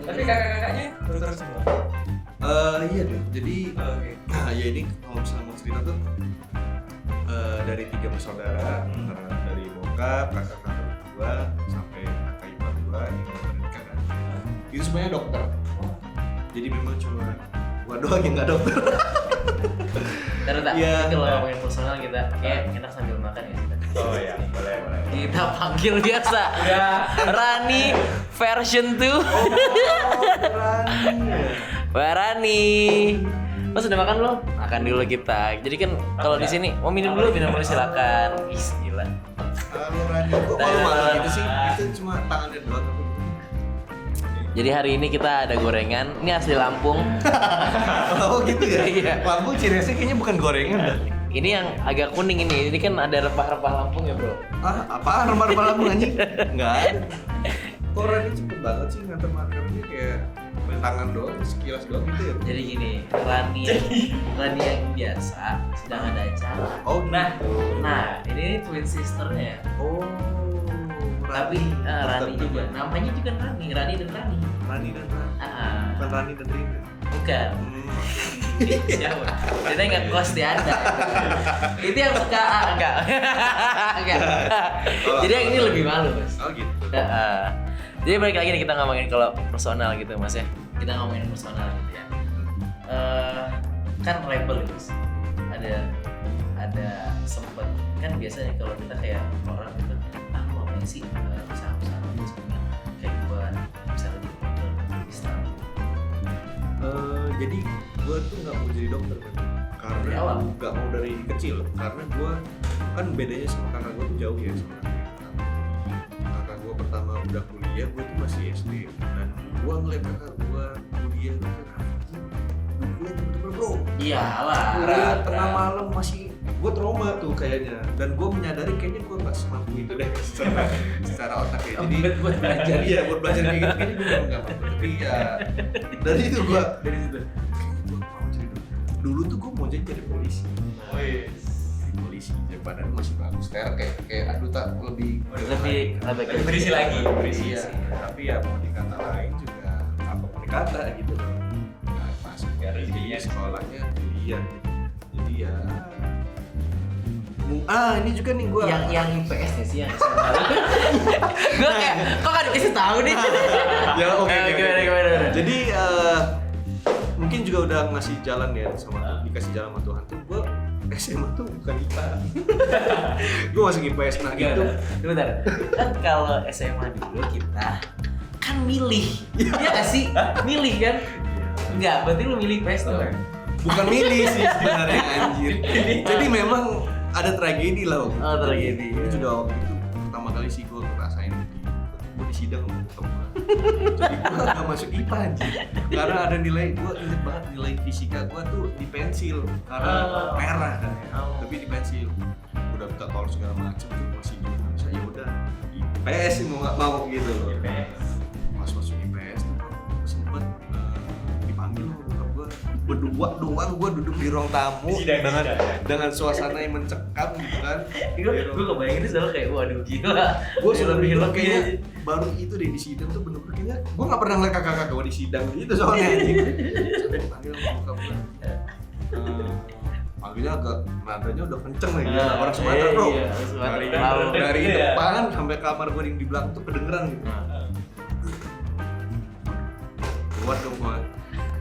Tapi kakak-kakaknya dokter semua. Iya deh. Jadi Oke. ya ini kalau misalnya mau cerita tuh dari 3 bersaudara dari bokap, kakak dua sampai kakak ipar dua yang menikah kan. Itu semuanya dokter. Jadi memang cuma gua doang yang nggak dokter. Terus tak, Iya. itu kalau ngomongin personal kita kayak enak sambil makan ya kita. Oh iya, boleh. Kita panggil biasa. Ya. Rani version 2. Mbak Rani. Mas udah makan belum? Makan dulu kita. Jadi kan kalau di sini mau minum dulu silakan. Ih, gila. Kalau radio kok kalau malah gitu sih itu cuma tangannya doang tapi Jadi hari ini kita ada gorengan. Ini asli Lampung. oh gitu ya? Iya. Lampung ciri khasnya kayaknya bukan gorengan dah. Ini yang agak kuning ini. Ini kan ada rempah-rempah Lampung ya, Bro. Ah, apaan rempah-rempah Lampung anjing? Enggak ada. Kok Rani cepet banget sih nganter markernya kayak main tangan doang, sekilas doang gitu ya? Jadi gini, Rani yang biasa sedang ada acara. Oh, Nah, gitu. nah ini twin sisternya. Oh, Tapi Rani juga. Namanya juga Rani dan Rani. Rani dan Rani. Bukan Rani dan Rina. Bukan. Siapa? Kita nggak kos di Anda. Itu yang suka enggak. Enggak. Jadi yang ini lebih malu, Mas. Oh gitu. Jadi balik lagi nih kita ngomongin kalau personal gitu, Mas ya. Kita ngomongin personal gitu ya. Kan rebel gitu. Ada sempet kan biasanya kalau kita kayak orang gitu, aku mau sih usaha-usaha sebenarnya kayak gua bisa lebih Islam. Jadi gue tuh nggak mau jadi dokter kan, Dari awal? karena nggak mau dari kecil, karena gue kan bedanya sama kakak gue tuh jauh ya sebenarnya. Kakak gue pertama udah kuliah, gue tuh masih SD, dan gue ngeliat kakak gue kuliah tuh kan kuliah bener-bener bro. Iyalah. Kuliah tengah malam masih, gue trauma tuh kayaknya, dan gue menyadari kayaknya gue nggak semampu itu deh secara otak ya. Jadi buat belajar. iya buat belajar kayak gitu kayaknya gue nggak mampu. Tapi ya dari situ kayaknya gue mau jadi dokter. Dulu tuh gue mau jadi polisi. Polisi badan masih bagus. Sekarang kayak aduh tak lebih berisi lagi. Iya. Tapi ya mau dikata lain juga apa mau dikata gitu loh. Nggak masuk Nggak jadi resilient. sekolahnya pilihan. Jadi ya ini juga nih gue yang IPS nih sih yang gue kayak kok gak dikasih tahu nih. ya oke. Gimana. Jadi mungkin juga udah ngasih jalan ya sama dikasih jalan sama Tuhan tuh. Gue SMA tuh bukan IPA. Gue masuk IPS nah gitu. Bentar. Kan kalau SMA dulu kita kan milih. Iya gak sih? Milih kan? Enggak, berarti lu milih IPS tuh. Bukan milih sih sebenarnya anjir. Jadi memang ada tragedi lah waktu itu. Oh, tragedi. Ini juga waktu itu pertama kali sih gue ngerasain gue di sidang sama bokap gue. Jadi gue gak masuk IPA anjir. Karena ada nilai, gue inget banget nilai fisika gue tuh di pensil. Karena merah kan ya. Tapi di pensil. Udah minta tolong segala macem tuh masih gitu. Bisa ya udah IPS sih mau gak mau gitu loh. Pas masuk IPS tuh sempet dipanggil sama bokap gue. Berdua doang gue duduk di ruang tamu dengan suasana yang mencekam gitu kan. Gue kebayangin itu selalu kayak waduh gila. Gue lebih kayaknya baru itu deh di sidang tuh bener-bener kayaknya gue nggak pernah ngeliat kakak gue di sidang gitu soalnya anjing. Sampai dipanggil sama bokap gue. Panggilnya agak nadanya udah kenceng lagi ya. Orang Sumatera bro. Dari depan sampai kamar gue yang di belakang tuh kedengeran gitu. Keluar dong gue.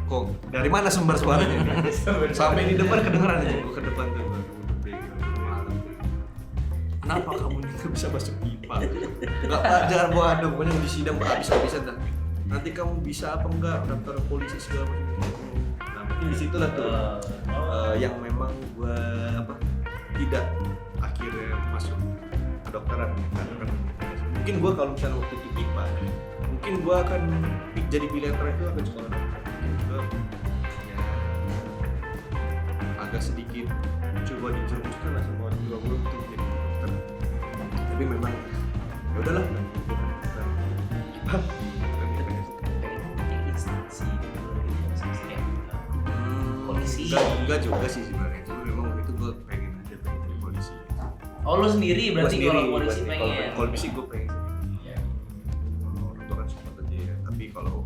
Kok dari mana sumber suaranya? Sampai di depan kedengeran aja gue ke depan tuh. Kenapa kamu ini gak bisa masuk IPA? Gak pelajar gua ada, pokoknya di sidang habis-habisan dah. Nanti kamu bisa apa enggak daftar polisi segala macam. Nah mungkin disitulah tuh yang memang gua tidak akhirnya masuk kedokteran. Karena kan mungkin gua kalau misalnya waktu itu IPA, mungkin gua akan jadi pilihan terakhir akan sekolah dokter. Gua ya agak sedikit coba dijerumuskan lah sama orang tua gua untuk jadi dokter. Tapi memang ya udahlah polisi. Enggak juga sih sebenarnya. Cuma memang waktu itu gue pengen aja pengen jadi polisi. Oh lu sendiri berarti Gua kalau polisi kalau pengen. polisi gue pengen. Kalau orang tua kan sempat aja ya. Tapi kalau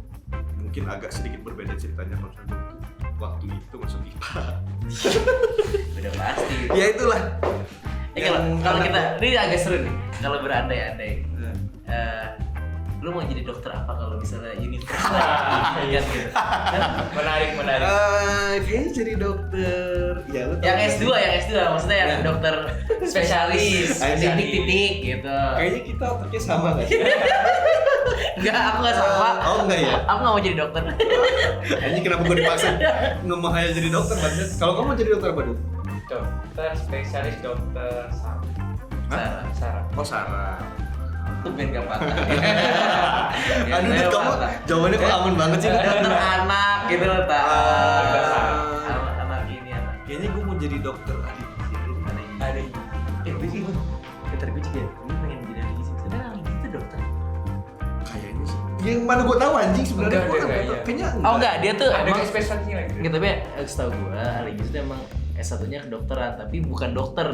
mungkin agak sedikit berbeda ceritanya kalau misalnya waktu itu masuk IPA. Udah pasti. Ya itulah. Kalau kita ini agak seru nih. Kalau berandai-andai. Lu mau jadi dokter apa kalau misalnya universitas kan gitu. Menarik. Kayaknya jadi dokter. Ya lu. Yang S2 maksudnya yang Ya. dokter spesialis, titik-titik gitu. Kayaknya kita otaknya sama nggak sih? Enggak, aku enggak sama. Oh enggak ya? Aku enggak mau jadi dokter. Ini kenapa gue dipaksa ngomong aja jadi dokter banget? Kalau kamu jadi dokter apa dulu? Dokter spesialis dokter Sarah. Oh Sarah. Tuh ben gak patah. Aduh Dit, kamu jawabannya kok aman banget sih. Dokter anak gitu loh, tak. Ah. Anak ini anak. Kayaknya gue mau jadi dokter adik. Ada Gue sih dokter gue juga. Gue pengen jadi adik sih. Sebenarnya gitu dokter. Kayaknya sih. Yang mana gue tahu anjing sebenarnya Enggak, gue enggak, tahu. iya. Kayaknya Oh enggak, dia tuh ada emang spesialisnya lagi. gitu, tapi setahu gue adik itu emang S1-nya kedokteran tapi bukan dokter.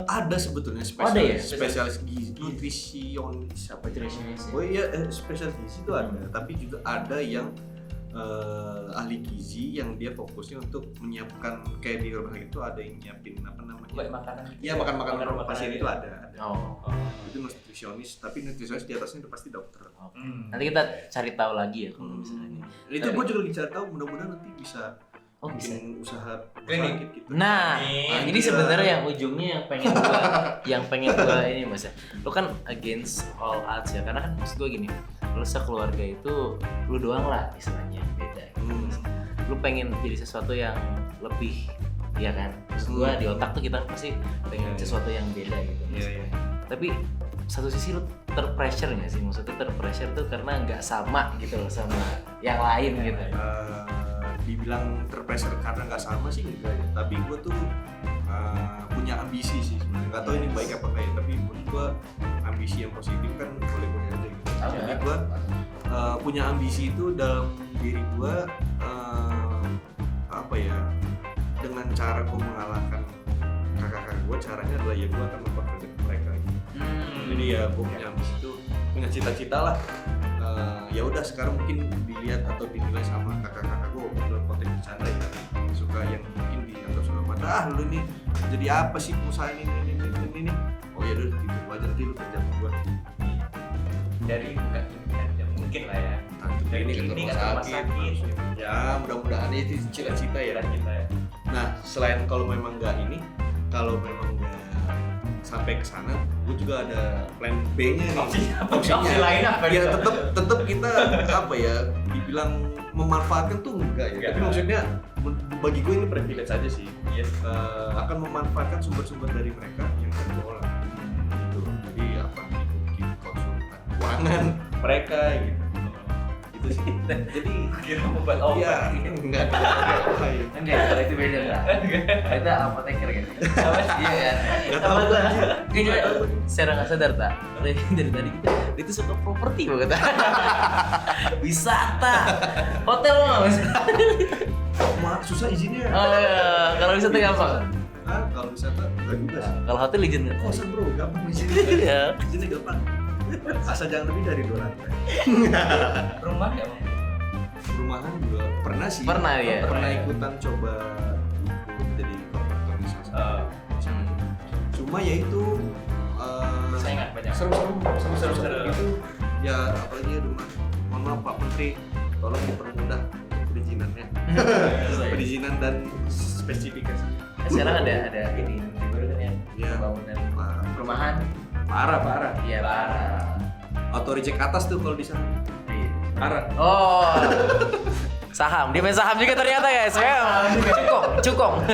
Ada sebetulnya ada ya? spesialis gizi, nutrisionis apa itu? Nutrisionis, ya. Oh iya, spesialis gizi itu ada, tapi juga ada yang ahli gizi yang dia fokusnya untuk menyiapkan kayak di rumah sakit itu ada yang nyiapin apa namanya? Buat makanan. Iya, makan pasien itu gitu. ada. Oh. Itu nutrisionis, tapi nutrisionis di atasnya itu pasti dokter. Nanti kita cari tahu lagi ya kalau misalnya. Itu gue juga lagi cari tahu, mudah-mudahan nanti bisa Bisa. bikin usaha Klinik. sakit gitu. Nah, Iya. ini sebenarnya yang ujungnya yang pengen gua ini Mas ya. Lu kan against all odds ya, karena kan maksud gua gini, lu sekeluarga itu lu doang lah istilahnya beda gitu. Lu pengen jadi sesuatu yang lebih, ya kan? Maksud gua di otak tuh kita pasti pengen sesuatu yang beda gitu. Iya. Tapi satu sisi lu terpressure nggak sih? Maksudnya terpressure tuh karena nggak sama gitu loh sama yang lain gitu. Dibilang terpressure karena nggak sama sih enggak ya, tapi gue tuh punya ambisi sih sebenarnya. Nggak tahu ini baik apa enggak ya, tapi menurut gue ambisi yang positif kan boleh-boleh aja gitu. Jadi gue punya ambisi itu dalam diri gue apa ya, dengan cara gue mengalahkan kakak-kakak gue, caranya adalah ya gue akan memperkerjakan mereka gitu. Jadi ya gue punya ambisi itu, punya cita-cita lah. Ya udah sekarang mungkin dilihat atau dinilai sama kakak-kakak gue dalam konteks bercanda ya, suka yang mungkin dianggap sebelah mata, lu ini jadi apa sih perusahaan ini. Oh ya udah gitu aja, nanti lu kerja sama gue. Dari bukan ya mungkin lah ya. Dari Ini ke klinik rumah atau rumah sakit. sakit. Ya mudah-mudahan itu cita-cita ya. Kita ya. Nah selain kalau memang nggak ini, kalau memang nggak sampai ke sana, gue juga ada plan B-nya nih. Opsi lain apa? Ya tetap kita apa ya, dibilang memanfaatkan tuh enggak ya. Tapi maksudnya bagi gue ini privilege aja sih. Yes. Akan memanfaatkan sumber-sumber dari mereka yang tergolong gitu. Jadi apa mungkin konsultan keuangan mereka gitu. Itu sih. Jadi Kira membuat obat. ya enggak. Enggak, kalau itu beda enggak? Itu apoteker gitu. Iya kan? Enggak tahu Apa gua. Gue juga secara nggak sadar tak. Dari tadi dia tuh suka properti banget. Wisata, hotel mah. Susah izinnya. Oh iya, kalau wisata gampang. Kalau wisata enggak juga sih. Kalau hotel izin nggak? Kosan bro, gampang izinnya. Iya. Izinnya gampang. Asal jangan lebih dari 2 lantai. Rumah nggak bang? Rumahan juga pernah sih. Pernah, ya? Pernah ikutan coba jadi kontraktor di salah satu. Cuma ya itu Saingan banyak. seru gitu. Ya apalagi rumah. Mohon maaf Pak Menteri, tolong dipermudah perizinannya. Perizinan dan spesifikasi. Sekarang ada ini baru kan yang Iya. pembangunan perumahan. Parah. Iya parah. Auto reject atas tuh kalau di sana. Parah. Oh. Saham, dia main saham juga ternyata guys. Cukong.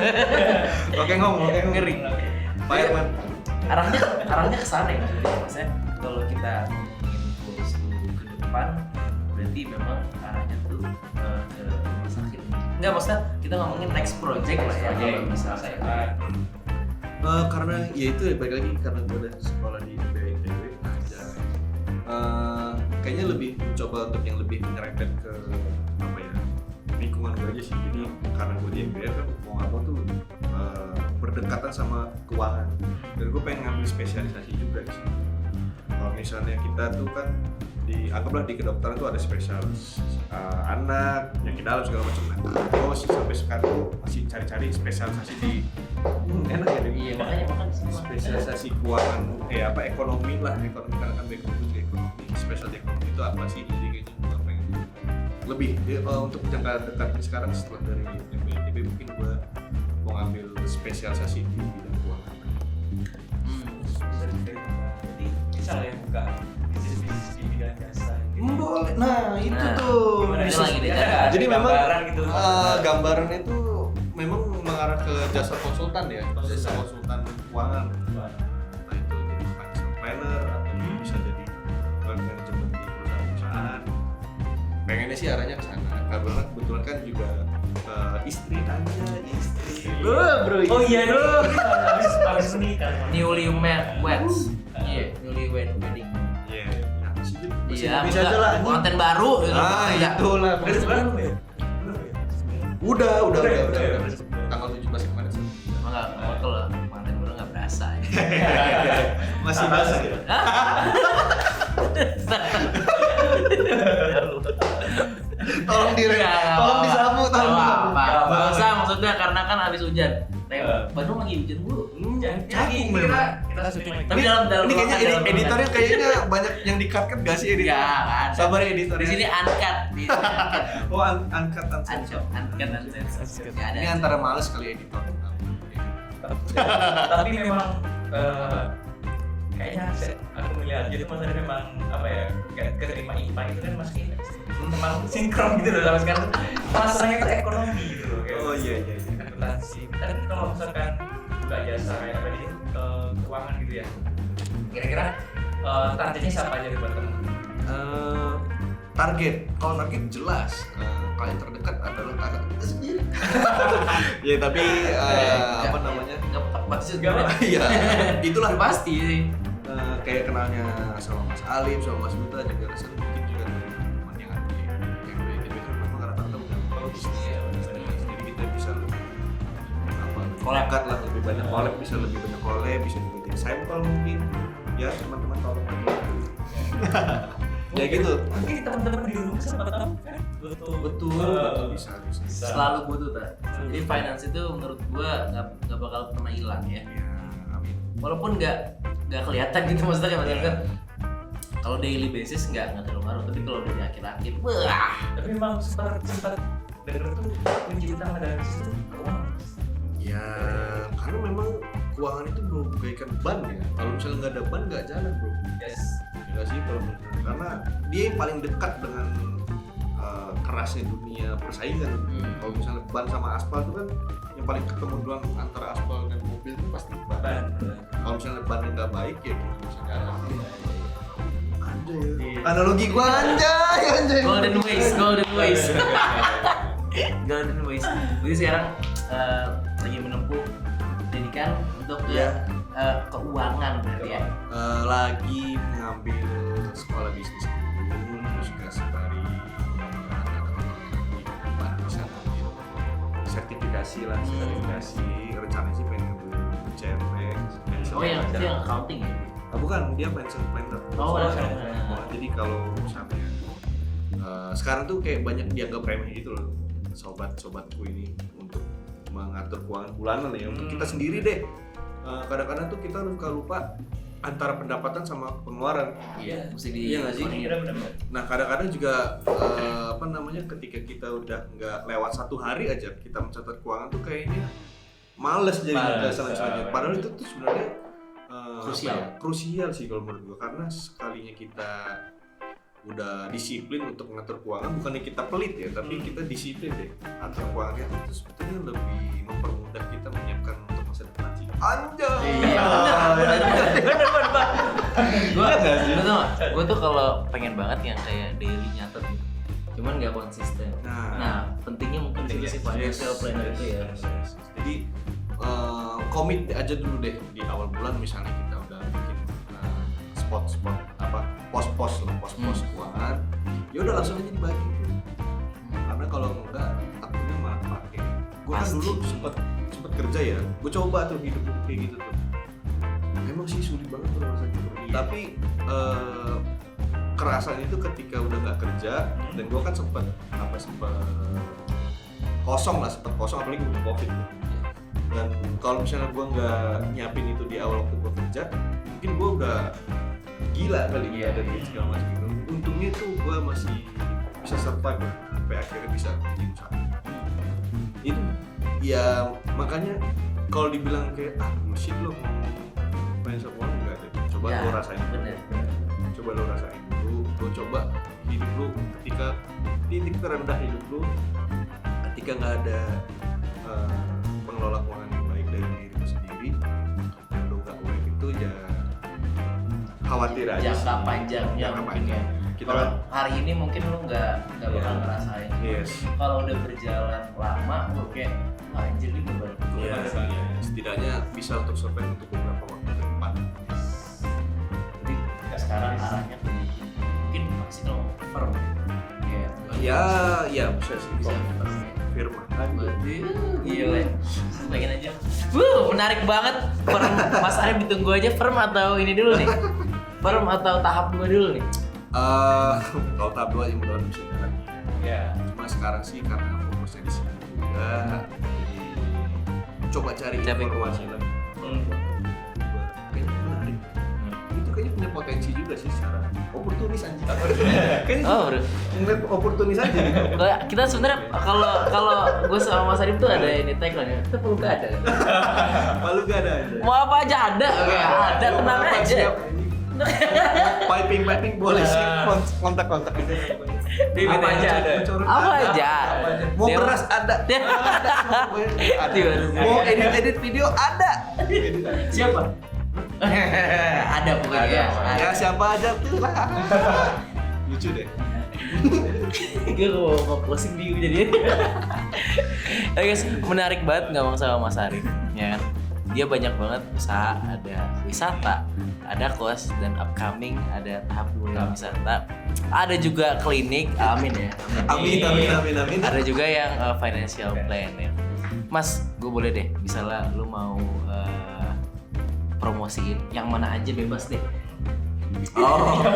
Oke ngomong. Ngeri. Pak Herman. Arahnya ke sana ya maksudnya. Kalau kita ngomongin goals lu ke depan, berarti memang arahnya tuh ke rumah sakit. Enggak, maksudnya kita ngomongin next project lah ya. Kalau misalnya Karena ya itu ya balik lagi karena gue udah sekolah di ITB aja. Kayaknya lebih mencoba untuk yang lebih nyerempet ke apa ya, lingkungan gue aja sih. Jadi karena gue di MBA kan mau nggak mau tuh berdekatan sama keuangan. Dan gue pengen ngambil spesialisasi juga di sini. Kalau misalnya kita tuh kan anggaplah di kedokteran tuh ada spesialis anak, penyakit dalam segala macam. Nah, gue sampai sekarang tuh masih cari-cari spesialisasi di enak ya deh. iya makanya Spesialisasi keuangan, ekonomi lah, ekonomi karena kan background juga ekonomi, spesial ekonomi itu apa sih? Jadi kayaknya gue pengen lebih untuk jangka dekat ini sekarang setelah dari MBA mungkin gue mau ngambil spesialisasi di bidang keuangan. Jadi bisa lah ya buka bisnis di bidang jasa. Boleh, nah itu Nah, tuh. gimana Bisa. lagi deh? Jadi memang Gambaran gitu. gambarannya itu memang mengarah ke jasa konsultan ya, jasa konsultan keuangan. Entah itu jadi financial planner atau bisa jadi manajemen di perusahaan. Pengennya sih arahnya ke sana. Karena kebetulan kan juga istri. Bro. Oh iya bro. Habis nikah. newly weds. Iya, newly wedding. Iya. Nah, Iya, bisa aja lah. konten baru gitu. Ah, Iya. itulah. Udah sebulan belum ya? Udah. Udah ya? Tanggal Masih basah ya? Tolong disapu. Nggak usah maksudnya karena kan habis hujan. Bandung lagi hujan mulu. Cakung memang. Tapi dalam ini kayaknya dalam editornya kayaknya banyak yang di-cut kan gak sih editor? Nggak ada. Sabar ya editor. Di sini uncut. Oh, uncut. Nggak ada. Ini antara males kali editor. Tapi memang kayaknya aku melihat itu maksudnya memang apa ya, keterima IPA itu kan masih memang sinkron gitu loh sampai sekarang masalahnya itu ekonomi gitu loh kayak. Oh iya. Akuntansi. Tapi kalau misalkan buka jasa kayak apa ini keuangan gitu ya, kira-kira targetnya siapa aja buat kamu? Kalau target jelas klien terdekat adalah kakak kita sendiri. Ya tapi apa namanya? Nggak pasti Iya, itulah pasti sih. Kayak kenalnya sama Mas Alim, sama Mas Buta juga rasanya mungkin juga dari teman yang ada di YMB itu memang rata-rata udah bagus nih ya. Jadi kita bisa lebih dekat lah, lebih banyak collab, bisa lebih banyak collab, bisa dibikin sampel mungkin. Ya teman-teman tolong aja. Ya gitu. Mungkin teman-teman di rumah sama tahu kan? Betul bisa. Selalu butuh tak. Jadi finance itu menurut gua nggak bakal pernah hilang ya. Ya, amin. Walaupun nggak kelihatan gitu maksudnya kayak bener-bener. Kalau daily basis nggak terlalu ngaruh, tapi kalau dari akhir-akhir, wah. Tapi memang sempat dengar tuh kunci utama dari situ keuangan. Ya, karena memang keuangan itu bagaikan ban ya. Kalau misalnya nggak ada ban nggak jalan bro. Yes. Enggak sih kalau menurut gue. Karena dia yang paling dekat dengan kerasnya dunia persaingan. Kalau misalnya ban sama aspal itu kan yang paling ketemu duluan antara aspal dan mobil itu pasti ban. Kalau misalnya bannya nggak baik ya gimana bisa jalan? Anjay. Analogi gua anjay. Golden ways. Jadi sekarang lagi menempuh pendidikan untuk keuangan berarti ya. Lagi mengambil sekolah bisnis dulu, terus juga sembari bisa ambil sertifikasi rencananya sih pengen ngambil CFX. Oh yang itu yang accounting ya? Bukan, dia pension planner. Jadi kalau misalnya sekarang tuh kayak banyak dianggap remeh gitu loh sobat-sobatku ini untuk mengatur keuangan bulanan ya untuk kita sendiri deh. Kadang-kadang tuh kita lupa antara pendapatan sama pengeluaran. Iya, mesti Iya nggak sih? Benar. Nah kadang-kadang juga ketika kita udah nggak lewat satu hari aja kita mencatat keuangan tuh kayaknya males jadi selanjutnya. Padahal itu tuh sebenarnya krusial sih kalau menurut gua, karena sekalinya kita udah disiplin untuk mengatur keuangan, bukannya kita pelit ya, tapi kita disiplin deh atur keuangan itu sebetulnya lebih mempermudah kita menyiapkan untuk masa depan sih. Anjay. Iya, benar. Gue tuh kalau pengen banget yang kayak daily nyatet, cuman nggak konsisten. Nah, pentingnya mungkin di sisi financial planner itu ya. Jadi komit aja dulu deh di awal bulan, misalnya kita udah bikin spot pos-pos keuangan, ya udah langsung aja dibagi. Karena kalau enggak takutnya malah kepake. Gue kan dulu sempet kerja ya, gue coba tuh hidup kayak gitu tuh. Emang sih sulit banget tuh rasanya. Tapi kerasannya itu ketika udah nggak kerja, dan gue kan sempet kosong apalagi udah covid. Dan kalau misalnya gue nggak nyiapin itu di awal waktu gue kerja, mungkin gue udah gila kali ya dari segala macam gitu. Untungnya tuh gue masih bisa survive sampai akhirnya bisa bikin usaha. Itu ya makanya kalau dibilang kayak bullshit lo mau financial planning enggak deh. Coba lo rasain. Bener. Coba lo rasain dulu. Lo coba hidup lo ketika titik terendah hidup lo, ketika nggak ada pengelola keuangan yang baik dari diri lo sendiri, dan lo nggak aware itu ya khawatir aja. Jangka panjangnya mungkin ya. Kalau hari ini mungkin lo nggak bakal ngerasain. Yes. Kalau udah berjalan lama, lo kayak anjir ini beban. Iya. Setidaknya bisa untuk survive untuk beberapa waktu ke depan. Jadi sekarang arahnya mungkin masih kalau firm kayak. Ya bisa sih. Bisa firma. Gila. Pengen aja Menarik banget. Mas Arif ditunggu aja firm atau ini dulu nih? Firm atau tahap 2 dulu nih? Kalau tahap 2 yang mudah-mudahan bisa jalan. Ya. Cuma sekarang sih karena fokusnya di sini juga, coba cari informasi lagi. Kayaknya menarik. Itu kayaknya punya potensi juga sih secara oportunis anjing. Kayaknya Oh, bro. ngeliat oportunis aja gitu. Kita sebenarnya kalau gue sama Mas Arif tuh ada ini tagline ya. Kita perlu gak ada. Malu gak ada aja. Mau apa aja ada, oke, ada tenang Apa, aja. siap. Piping boleh sih, kontak itu. Apa aja ada. Apa aja. Mau Dia- beras ada. Tiba-tiba. Mau edit video ada. Siapa? Ada pokoknya. Ya siapa aja tuh lah. Lucu deh. Gue mau closing dulu jadi. Oke guys, menarik banget ngomong sama Mas Arif, ya kan? Dia banyak banget usaha, ada wisata, ada kos dan upcoming, ada tahap 2 wisata, ada juga klinik, amin ya. Amin. Ada juga yang financial plan ya. Mas, gue boleh deh, misalnya lu mau promosiin yang mana aja bebas deh. Oh. Iya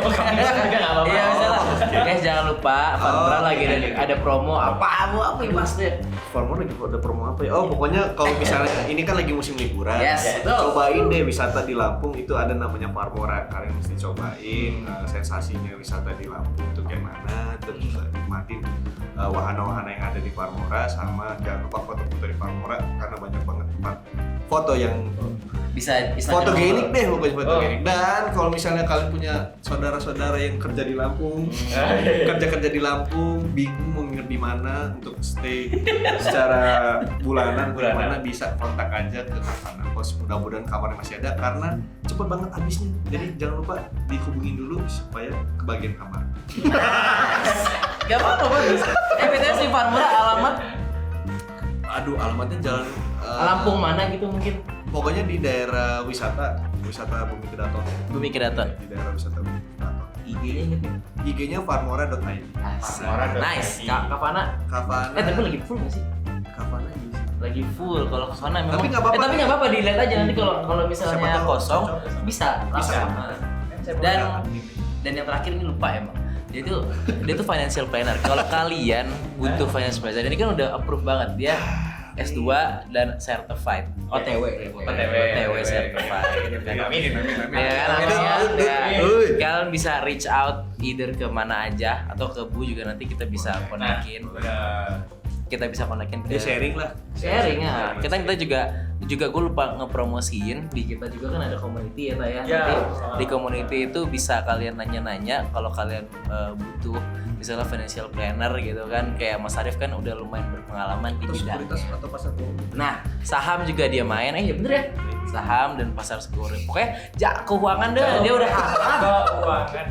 misalnya, guys jangan lupa Farmora lagi ada promo apa bebas deh. Farmora lagi ada promo apa ya? Oh pokoknya kalau misalnya ini kan lagi musim liburan, Yes, betul. cobain deh wisata di Lampung itu ada namanya Farmora. Kalian mesti cobain sensasinya wisata di Lampung itu kayak mana, terus nikmatin wahana-wahana yang ada di Farmora, sama jangan lupa foto-foto di Farmora karena banyak banget tempat foto yang Bisa fotogenik deh, pokoknya fotogenik. Dan kalau misalnya kalian punya saudara-saudara yang kerja di Lampung, kerja di Lampung, bingung mau nginep di mana untuk stay secara bulanan, bagaimana bisa kontak aja ke Kavana Kos. Mudah-mudahan kamarnya masih ada karena cepet banget habisnya. Jadi jangan lupa dihubungin dulu supaya kebagian kamar. Gak apa-apa bagus. BTS di Farmora alamat Aduh, alamatnya jalan Lampung mana gitu mungkin. Pokoknya di daerah wisata Bumi Kedaton. Bumi Kedaton. Di daerah wisata Bumi Kedaton. IG-nya inget nih. IG-nya farmora.id. Asik. Farmora. Nice. Kavana. Kavana. Tapi lagi full nggak sih? Kavana ini sih. Lagi full. Kalau Kavana memang. Tapi nggak apa-apa. Tapi nggak apa-apa dilihat aja nanti kalau Siapa misalnya tahu kosong cocok. bisa. Langsung. Bisa. Dan yang terakhir ini lupa emang. Dia tuh financial planner. Kalau kalian butuh financial planner, ini kan udah approve banget dia. S2 dan certified. OTW certified. Amin. Ya kan, kalian bisa reach out either ke mana aja atau ke Bu juga nanti kita bisa konekin. Kita bisa konekin ke Ya sharing lah. sharing ya. Kita juga gue lupa ngepromosiin di kita juga kan ada community ya Ta ya. Ya. Nanti di community itu bisa kalian nanya-nanya kalau kalian butuh misalnya financial planner gitu kan, kayak Mas Arif kan udah lumayan berpengalaman di Atau bidang. sekuritas atau pasar keuangan. Nah, saham juga dia main, ya bener ya? Saham dan pasar sekuritas. Pokoknya keuangan deh, dia udah hafal. Keuangan.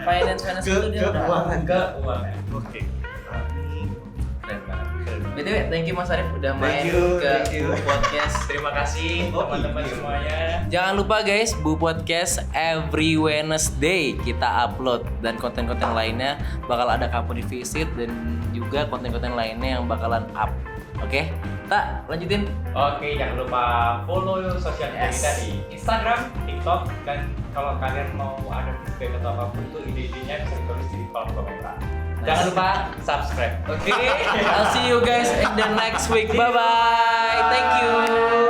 Finance itu dia udah hafal. Keuangan. Oke. Keren banget. BTW, thank you Mas Arif udah main Thank you, ke thank you. Bu Podcast. Terima kasih teman-teman semuanya. Jangan lupa guys, Bu Podcast every Wednesday kita upload dan konten-konten lainnya bakal ada company visit dan juga konten-konten lainnya yang bakalan up. Oke, Tak lanjutin. Oke, jangan lupa follow sosial media kita di Instagram, TikTok, dan kalau kalian mau ada feedback atau apapun itu ide-idenya bisa ditulis di kolom komentar. Jangan lupa subscribe. Oke, I'll see you guys in the next week. Bye bye. Thank you.